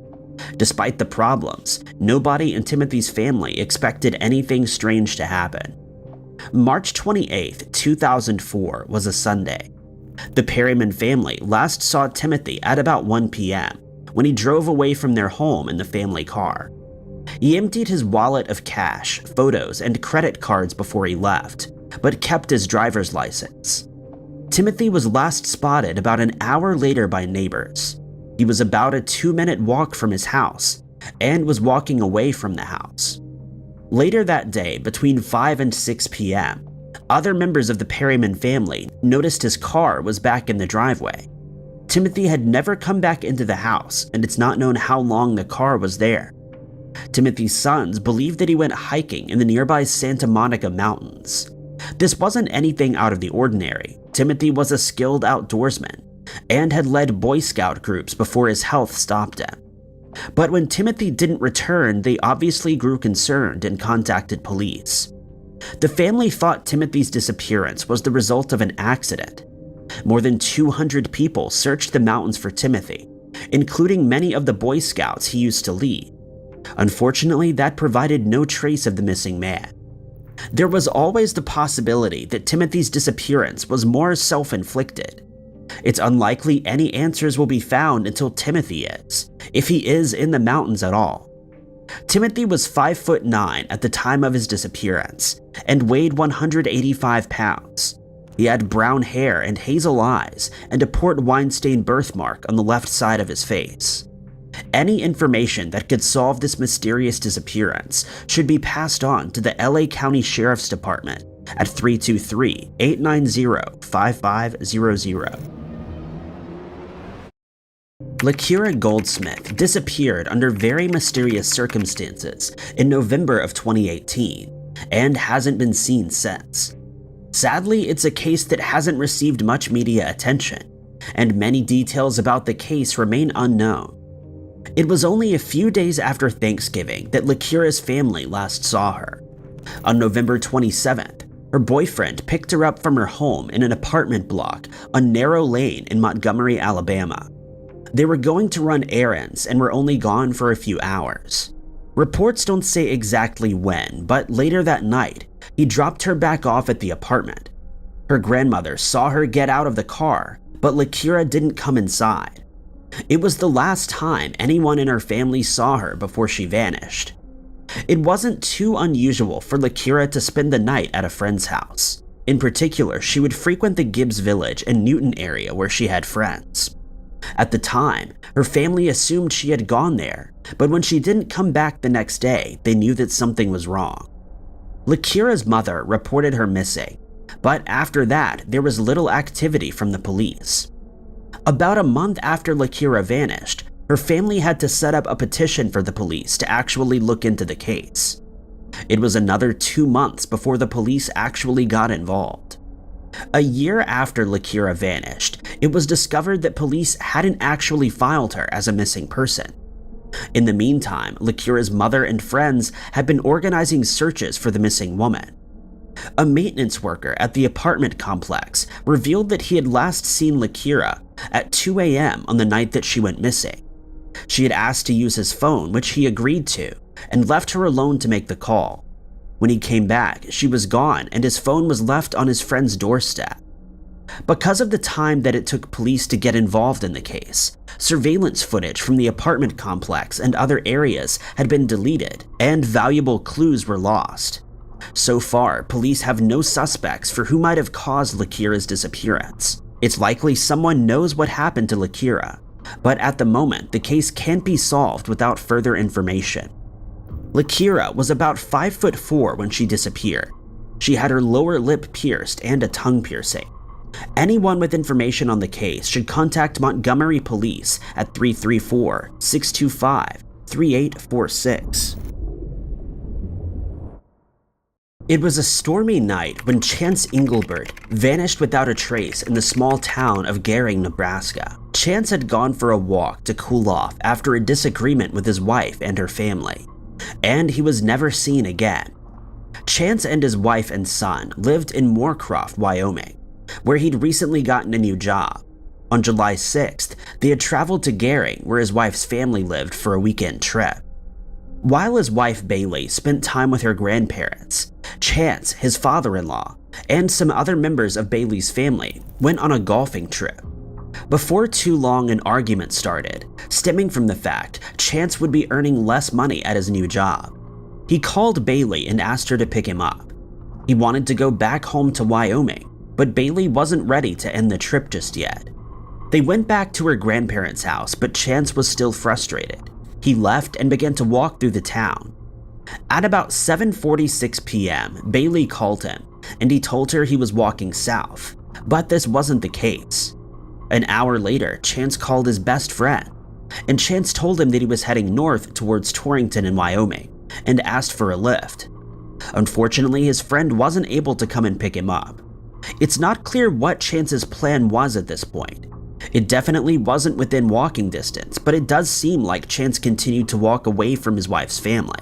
Despite the problems, nobody in Timothy's family expected anything strange to happen. March 28, 2004 was a Sunday. The Perryman family last saw Timothy at about 1 p.m. when he drove away from their home in the family car. He emptied his wallet of cash, photos, and credit cards before he left, but kept his driver's license. Timothy was last spotted about an hour later by neighbors. He was about a 2-minute walk from his house and was walking away from the house. Later that day, between 5 and 6 p.m., other members of the Perryman family noticed his car was back in the driveway. Timothy had never come back into the house, and it's not known how long the car was there. Timothy's sons believed that he went hiking in the nearby Santa Monica Mountains. This wasn't anything out of the ordinary. Timothy was a skilled outdoorsman and had led Boy Scout groups before his health stopped him. But when Timothy didn't return, they obviously grew concerned and contacted police. The family thought Timothy's disappearance was the result of an accident. More than 200 people searched the mountains for Timothy, including many of the Boy Scouts he used to lead. Unfortunately, that provided no trace of the missing man. There was always the possibility that Timothy's disappearance was more self-inflicted. It's unlikely any answers will be found until Timothy is, if he is in the mountains at all. Timothy was 5'9" at the time of his disappearance and weighed 185 pounds. He had brown hair and hazel eyes and a port wine stain birthmark on the left side of his face. Any information that could solve this mysterious disappearance should be passed on to the LA County Sheriff's Department at 323-890-5500. Lira Goldsmith disappeared under very mysterious circumstances in November of 2018 and hasn't been seen since. Sadly, it's a case that hasn't received much media attention, and many details about the case remain unknown. It was only a few days after Thanksgiving that Lira's family last saw her. On November 27th, her boyfriend picked her up from her home in an apartment block on Narrow Lane in Montgomery, Alabama. They were going to run errands and were only gone for a few hours. Reports don't say exactly when, but later that night, he dropped her back off at the apartment. Her grandmother saw her get out of the car, but Lira didn't come inside. It was the last time anyone in her family saw her before she vanished. It wasn't too unusual for Lira to spend the night at a friend's house. In particular, she would frequent the Gibbs Village and Newton area where she had friends. At the time, her family assumed she had gone there, but when she didn't come back the next day, they knew that something was wrong. Lira's mother reported her missing, but after that, there was little activity from the police. About a month after Lira vanished, her family had to set up a petition for the police to actually look into the case. It was another 2 months before the police actually got involved. A year after Lira vanished, it was discovered that police hadn't actually filed her as a missing person. In the meantime, Lira's mother and friends had been organizing searches for the missing woman. A maintenance worker at the apartment complex revealed that he had last seen Lira at 2 a.m. on the night that she went missing. She had asked to use his phone, which he agreed to, and left her alone to make the call. When he came back, she was gone and his phone was left on his friend's doorstep. Because of the time that it took police to get involved in the case, surveillance footage from the apartment complex and other areas had been deleted and valuable clues were lost. So far, police have no suspects for who might have caused Lira's disappearance. It's likely someone knows what happened to Lira, but at the moment, the case can't be solved without further information. Lira was about 5'4" when she disappeared. She had her lower lip pierced and a tongue piercing. Anyone with information on the case should contact Montgomery Police at 334-625-3846. It was a stormy night when Chance Engelberg vanished without a trace in the small town of Gering, Nebraska. Chance had gone for a walk to cool off after a disagreement with his wife and her family, and he was never seen again. Chance and his wife and son lived in Moorcroft, Wyoming, where he'd recently gotten a new job. On July 6th, they had traveled to Gering, where his wife's family lived, for a weekend trip. While his wife Bailey spent time with her grandparents, Chance, his father-in-law, and some other members of Bailey's family went on a golfing trip. Before too long, an argument started, stemming from the fact Chance would be earning less money at his new job. He called Bailey and asked her to pick him up. He wanted to go back home to Wyoming, but Bailey wasn't ready to end the trip just yet. They went back to her grandparents' house, but Chance was still frustrated. He left and began to walk through the town. At about 7:46 p.m., Bailey called him, and he told her he was walking south, but this wasn't the case. An hour later, Chance called his best friend, and Chance told him that he was heading north towards Torrington in Wyoming, and asked for a lift. Unfortunately, his friend wasn't able to come and pick him up. It's not clear what Chance's plan was at this point. It definitely wasn't within walking distance, but it does seem like Chance continued to walk away from his wife's family.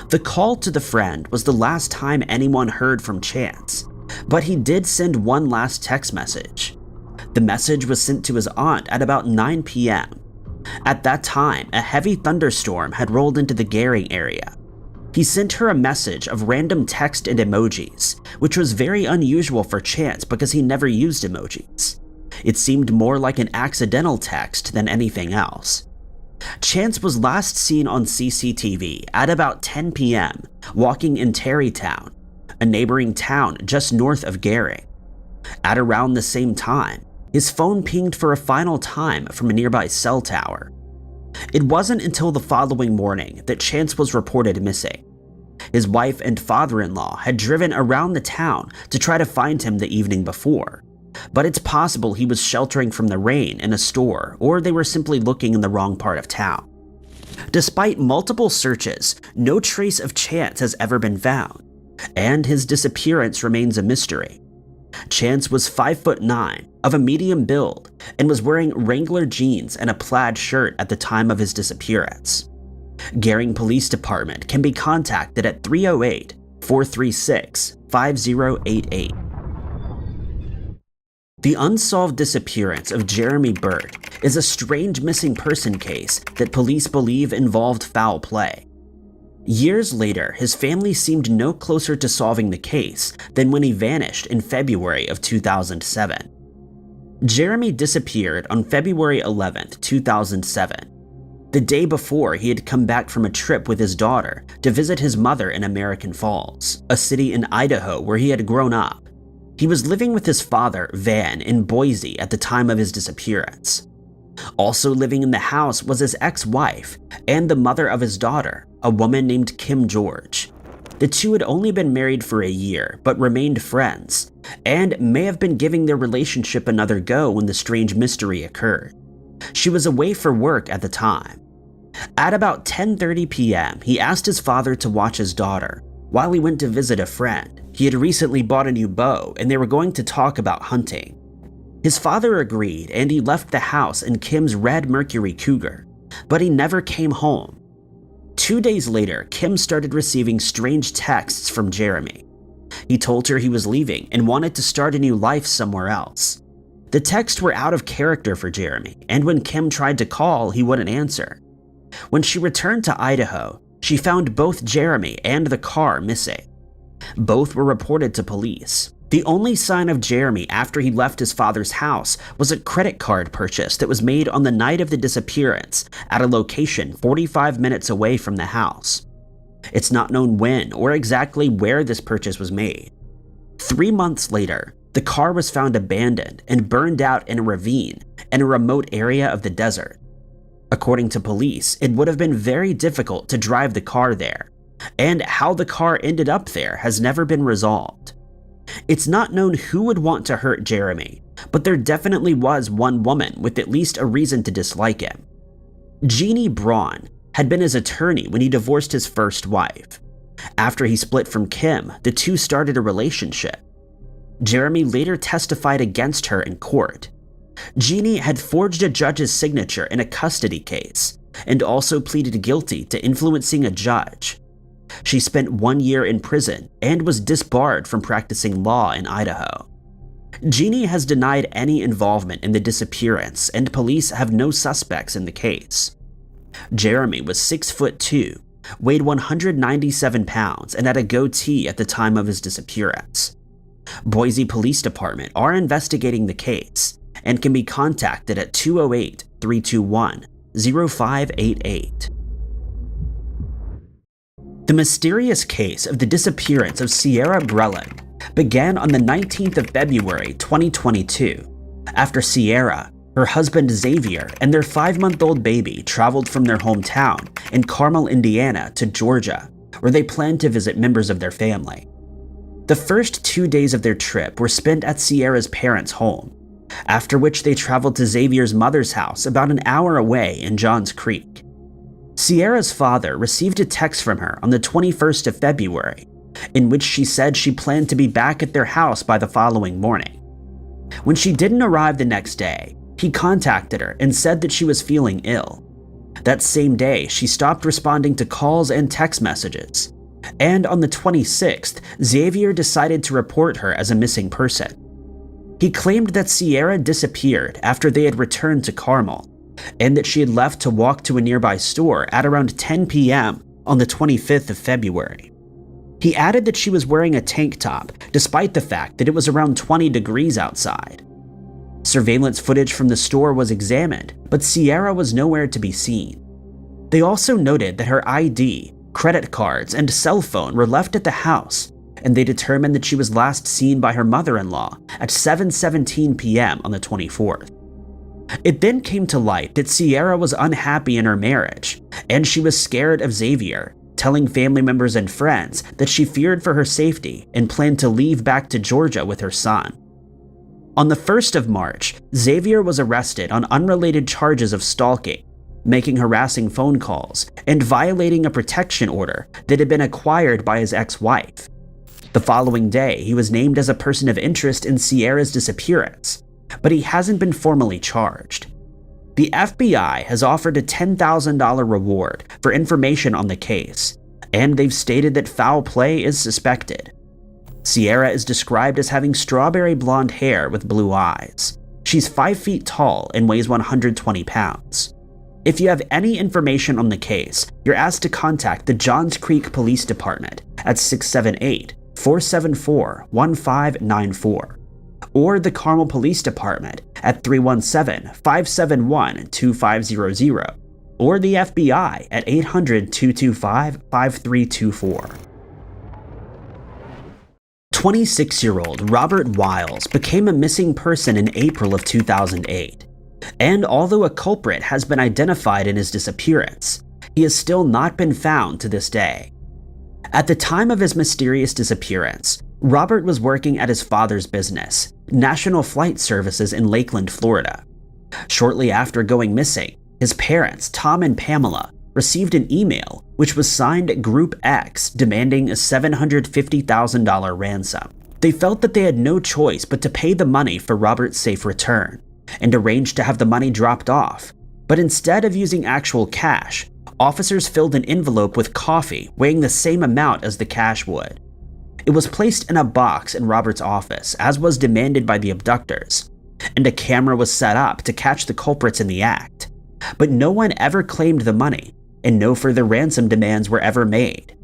The call to the friend was the last time anyone heard from Chance, but he did send one last text message. The message was sent to his aunt at about 9 p.m. At that time, a heavy thunderstorm had rolled into the Gering area. He sent her a message of random text and emojis, which was very unusual for Chance because he never used emojis. It seemed more like an accidental text than anything else. Chance was last seen on CCTV at about 10 p.m. walking in Tarrytown, a neighboring town just north of Gering. At around the same time, his phone pinged for a final time from a nearby cell tower. It wasn't until the following morning that Chance was reported missing. His wife and father-in-law had driven around the town to try to find him the evening before, but it's possible he was sheltering from the rain in a store, or they were simply looking in the wrong part of town. Despite multiple searches, no trace of Chance has ever been found, and his disappearance remains a mystery. Chance was 5'9", of a medium build, and was wearing Wrangler jeans and a plaid shirt at the time of his disappearance. Gering Police Department can be contacted at 308-436-5088. The unsolved disappearance of Jeremy Burt is a strange missing person case that police believe involved foul play. Years later, his family seemed no closer to solving the case than when he vanished in February of 2007. Jeremy disappeared on February 11, 2007, the day before he had come back from a trip with his daughter to visit his mother in American Falls, a city in Idaho where he had grown up. He was living with his father, Vern, in Boise at the time of his disappearance. Also living in the house was his ex-wife and the mother of his daughter, a woman named Kim George. The two had only been married for a year, but remained friends, and may have been giving their relationship another go when the strange mystery occurred. She was away for work at the time. At about 10:30 p.m., he asked his father to watch his daughter while he went to visit a friend. He had recently bought a new bow, and they were going to talk about hunting. His father agreed, and he left the house in Kim's red Mercury Cougar, but he never came home. 2 days later, Kim started receiving strange texts from Jeremy. He told her he was leaving and wanted to start a new life somewhere else. The texts were out of character for Jeremy, and when Kim tried to call, he wouldn't answer. When she returned to Idaho, she found both Jeremy and the car missing. Both were reported to police. The only sign of Jeremy after he left his father's house was a credit card purchase that was made on the night of the disappearance at a location 45 minutes away from the house. It's not known when or exactly where this purchase was made. 3 months later, the car was found abandoned and burned out in a ravine in a remote area of the desert. According to police, it would have been very difficult to drive the car there, and how the car ended up there has never been resolved. It's not known who would want to hurt Jeremy, but there definitely was one woman with at least a reason to dislike him. Jeannie Braun had been his attorney when he divorced his first wife. After he split from Kim, the two started a relationship. Jeremy later testified against her in court. Jeannie had forged a judge's signature in a custody case, and also pleaded guilty to influencing a judge. She spent 1 year in prison and was disbarred from practicing law in Idaho. Jeannie has denied any involvement in the disappearance, and police have no suspects in the case. Jeremy was 6'2", weighed 197 pounds, and had a goatee at the time of his disappearance. Boise Police Department are investigating the case and can be contacted at 208-321-0588. The mysterious case of the disappearance of Sierra Breland began on the 19th of February 2022, after Sierra, her husband Xavier, and their 5-month-old baby traveled from their hometown in Carmel, Indiana to Georgia, where they planned to visit members of their family. The first 2 days of their trip were spent at Sierra's parents' home, after which they traveled to Xavier's mother's house about an hour away in Johns Creek. Sierra's father received a text from her on the 21st of February, in which she said she planned to be back at their house by the following morning. When she didn't arrive the next day, he contacted her and said that she was feeling ill. That same day, she stopped responding to calls and text messages. And on the 26th, Xavier decided to report her as a missing person. He claimed that Sierra disappeared after they had returned to Carmel, and that she had left to walk to a nearby store at around 10 p.m. on the 25th of February. He added that she was wearing a tank top, despite the fact that it was around 20 degrees outside. Surveillance footage from the store was examined, but Sierra was nowhere to be seen. They also noted that her ID, credit cards, and cell phone were left at the house, and they determined that she was last seen by her mother-in-law at 7:17 p.m. on the 24th. It then came to light that Sierra was unhappy in her marriage, and she was scared of Xavier, telling family members and friends that she feared for her safety and planned to leave back to Georgia with her son. On the 1st of March, Xavier was arrested on unrelated charges of stalking, making harassing phone calls, and violating a protection order that had been acquired by his ex-wife. The following day, he was named as a person of interest in Sierra's disappearance, but he hasn't been formally charged. The FBI has offered a $10,000 reward for information on the case, and they've stated that foul play is suspected. Sierra is described as having strawberry blonde hair with blue eyes. She's 5 feet tall and weighs 120 pounds. If you have any information on the case, you're asked to contact the Johns Creek Police Department at 678-474-1594, or the Carmel Police Department at 317-571-2500, or the FBI at 800-225-5324. 26-year-old Robert Wiles became a missing person in April of 2008, and although a culprit has been identified in his disappearance, he has still not been found to this day. At the time of his mysterious disappearance, Robert was working at his father's business, National Flight Services in Lakeland, Florida. Shortly after going missing, his parents, Tom and Pamela, received an email which was signed Group X demanding a $750,000 ransom. They felt that they had no choice but to pay the money for Robert's safe return, and arranged to have the money dropped off, but instead of using actual cash, officers filled an envelope with coffee weighing the same amount as the cash would. It was placed in a box in Robert's office, as was demanded by the abductors, and a camera was set up to catch the culprits in the act. But no one ever claimed the money, and no further ransom demands were ever made.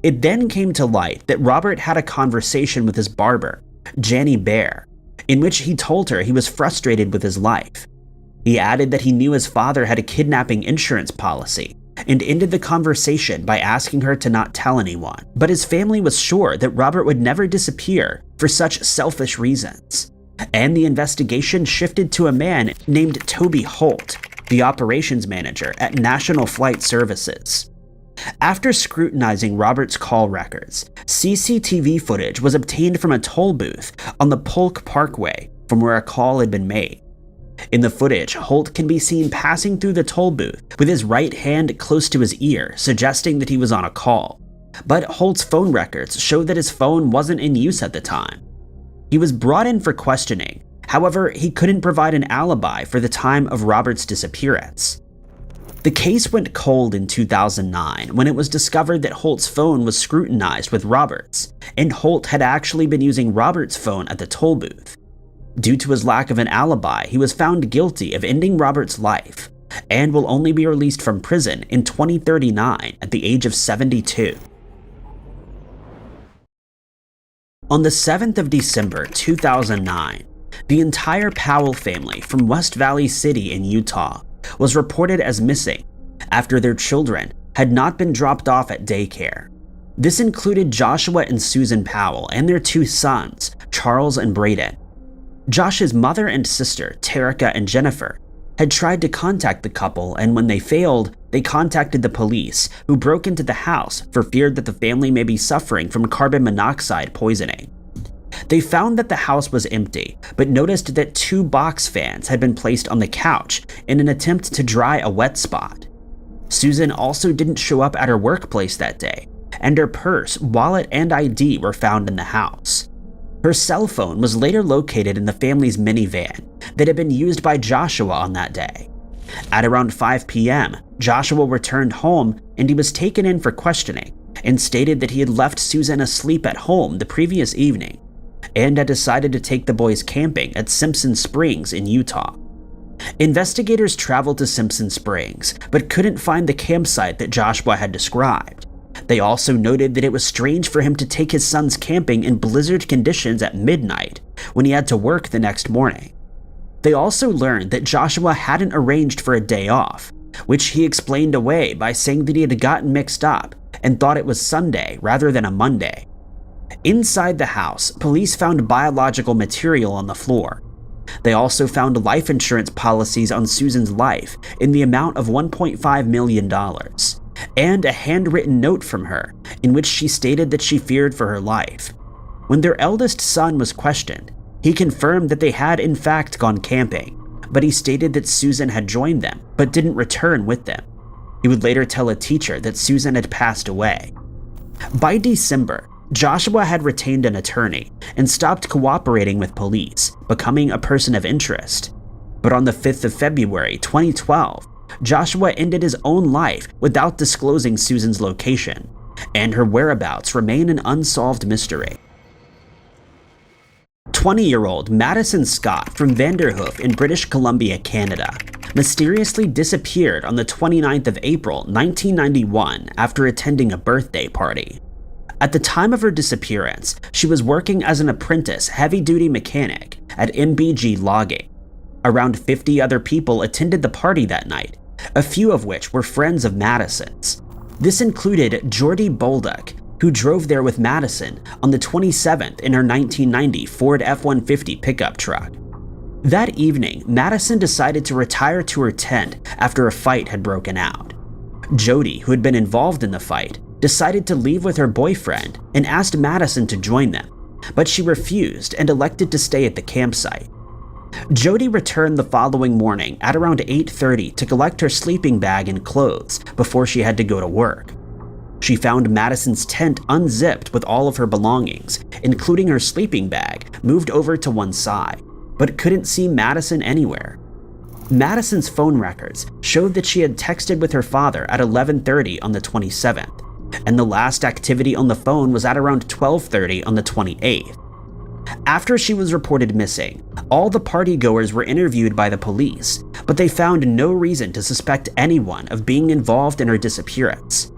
It then came to light that Robert had a conversation with his barber, Janny Bear, in which he told her he was frustrated with his life. He added that he knew his father had a kidnapping insurance policy, and ended the conversation by asking her to not tell anyone. But his family was sure that Robert would never disappear for such selfish reasons, and the investigation shifted to a man named Toby Holt, the operations manager at National Flight Services. After scrutinizing Robert's call records, CCTV footage was obtained from a toll booth on the Polk Parkway from where a call had been made. In the footage, Holt can be seen passing through the toll booth with his right hand close to his ear, suggesting that he was on a call. But Holt's phone records show that his phone wasn't in use at the time. He was brought in for questioning. However, he couldn't provide an alibi for the time of Robert's disappearance. The case went cold in 2009 when it was discovered that Holt's phone was scrutinized with Robert's, and Holt had actually been using Robert's phone at the toll booth. Due to his lack of an alibi, he was found guilty of ending Robert's life, and will only be released from prison in 2039 at the age of 72. On the 7th of December 2009, the entire Powell family from West Valley City in Utah was reported as missing after their children had not been dropped off at daycare. This included Joshua and Susan Powell and their 2 sons, Charles and Braden. Josh's mother and sister, Terica and Jennifer, had tried to contact the couple, and when they failed, they contacted the police, who broke into the house for fear that the family may be suffering from carbon monoxide poisoning. They found that the house was empty, but noticed that 2 box fans had been placed on the couch in an attempt to dry a wet spot. Susan also didn't show up at her workplace that day, and her purse, wallet, and ID were found in the house. Her cell phone was later located in the family's minivan that had been used by Joshua on that day. At around 5 p.m., Joshua returned home and he was taken in for questioning and stated that he had left Susan asleep at home the previous evening and had decided to take the boys camping at Simpson Springs in Utah. Investigators traveled to Simpson Springs but couldn't find the campsite that Joshua had described. They also noted that it was strange for him to take his sons camping in blizzard conditions at midnight when he had to work the next morning. They also learned that Joshua hadn't arranged for a day off, which he explained away by saying that he had gotten mixed up and thought it was Sunday rather than a Monday. Inside the house, police found biological material on the floor. They also found life insurance policies on Susan's life in the amount of $1.5 million, and a handwritten note from her in which she stated that she feared for her life. When their eldest son was questioned, He confirmed that they had in fact gone camping, but he stated that Susan had joined them but didn't return with them. He would later tell a teacher that Susan had passed away. By December, Joshua had retained an attorney and stopped cooperating with police, becoming a person of interest. But on the 5th of February 2012, Joshua ended his own life without disclosing Susan's location, and her whereabouts remain an unsolved mystery. 20-year-old Madison Scott from Vanderhoof in British Columbia, Canada, mysteriously disappeared on the 29th of April 1991 after attending a birthday party. At the time of her disappearance, she was working as an apprentice heavy-duty mechanic at MBG Logging. Around 50 other people attended the party that night, a few of which were friends of Madison's. This included Geordie Bolduc, who drove there with Madison on the 27th in her 1990 Ford F-150 pickup truck. That evening, Madison decided to retire to her tent after a fight had broken out. Jody, who had been involved in the fight, decided to leave with her boyfriend and asked Madison to join them, but she refused and elected to stay at the campsite. Jody returned the following morning at around 8:30 to collect her sleeping bag and clothes before she had to go to work. She found Madison's tent unzipped with all of her belongings, including her sleeping bag, moved over to one side, but couldn't see Madison anywhere. Madison's phone records showed that she had texted with her father at 11:30 on the 27th, and the last activity on the phone was at around 12:30 on the 28th. After she was reported missing, all the partygoers were interviewed by the police, but they found no reason to suspect anyone of being involved in her disappearance.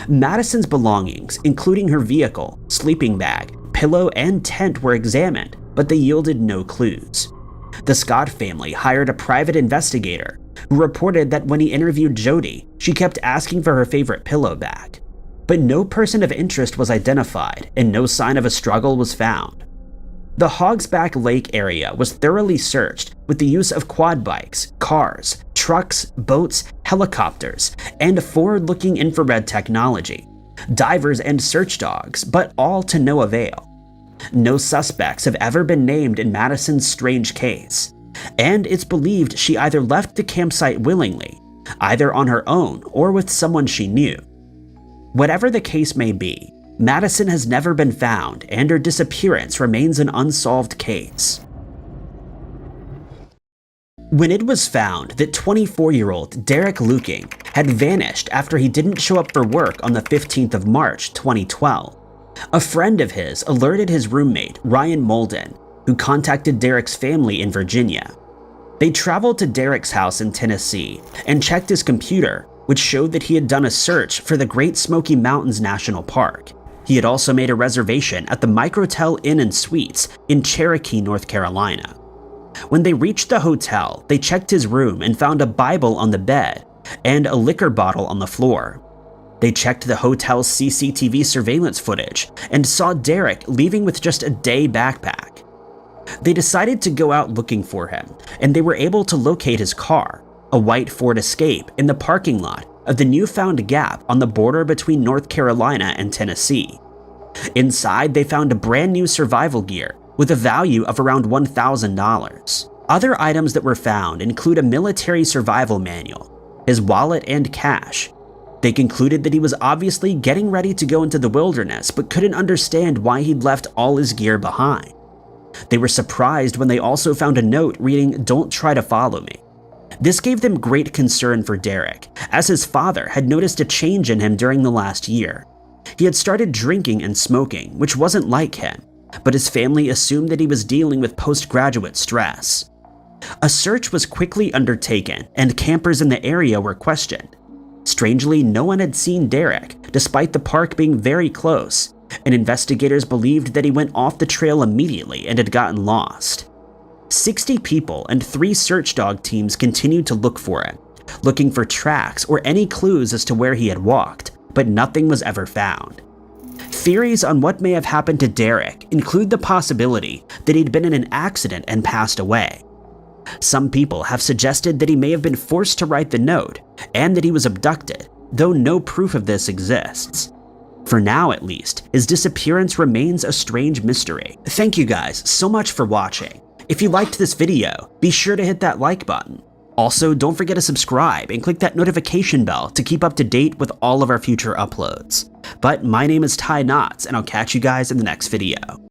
Madison's belongings, including her vehicle, sleeping bag, pillow, and tent were examined, but they yielded no clues. The Scott family hired a private investigator who reported that when he interviewed Jody, she kept asking for her favorite pillow back. But no person of interest was identified and no sign of a struggle was found. The Hogsback Lake area was thoroughly searched with the use of quad bikes, cars, trucks, boats, helicopters, and forward-looking infrared technology, divers and search dogs, but all to no avail. No suspects have ever been named in Madison's strange case, and it's believed she either left the campsite willingly, either on her own or with someone she knew. Whatever the case may be, Madison has never been found, and her disappearance remains an unsolved case. When it was found that 24-year-old Derek Luking had vanished after he didn't show up for work on the 15th of March 2012, a friend of his alerted his roommate, Ryan Molden, who contacted Derek's family in Virginia. They traveled to Derek's house in Tennessee and checked his computer, which showed that he had done a search for the Great Smoky Mountains National Park. He had also made a reservation at the Microtel Inn and Suites in Cherokee, North Carolina. When they reached the hotel, they checked his room and found a Bible on the bed and a liquor bottle on the floor. They checked the hotel's CCTV surveillance footage and saw Derek leaving with just a day backpack. They decided to go out looking for him, and they were able to locate his car, a white Ford Escape, in the parking lot of the newfound Gap on the border between North Carolina and Tennessee. Inside, they found a brand new survival gear with a value of around $1,000. Other items that were found include a military survival manual, his wallet, and cash. They concluded that he was obviously getting ready to go into the wilderness but couldn't understand why he'd left all his gear behind. They were surprised when they also found a note reading, "Don't try to follow me." This gave them great concern for Derek, as his father had noticed a change in him during the last year. He had started drinking and smoking, which wasn't like him, but his family assumed that he was dealing with postgraduate stress. A search was quickly undertaken, and campers in the area were questioned. Strangely, no one had seen Derek, despite the park being very close, and investigators believed that he went off the trail immediately and had gotten lost. 60 people and 3 search dog teams continued to look for him, looking for tracks or any clues as to where he had walked, but nothing was ever found. Theories on what may have happened to Derek include the possibility that he'd been in an accident and passed away. Some people have suggested that he may have been forced to write the note and that he was abducted, though no proof of this exists. For now, at least, his disappearance remains a strange mystery. Thank you guys so much for watching. If you liked this video, be sure to hit that like button. Also, don't forget to subscribe and click that notification bell to keep up to date with all of our future uploads. But my name is Ty Knotts, and I'll catch you guys in the next video.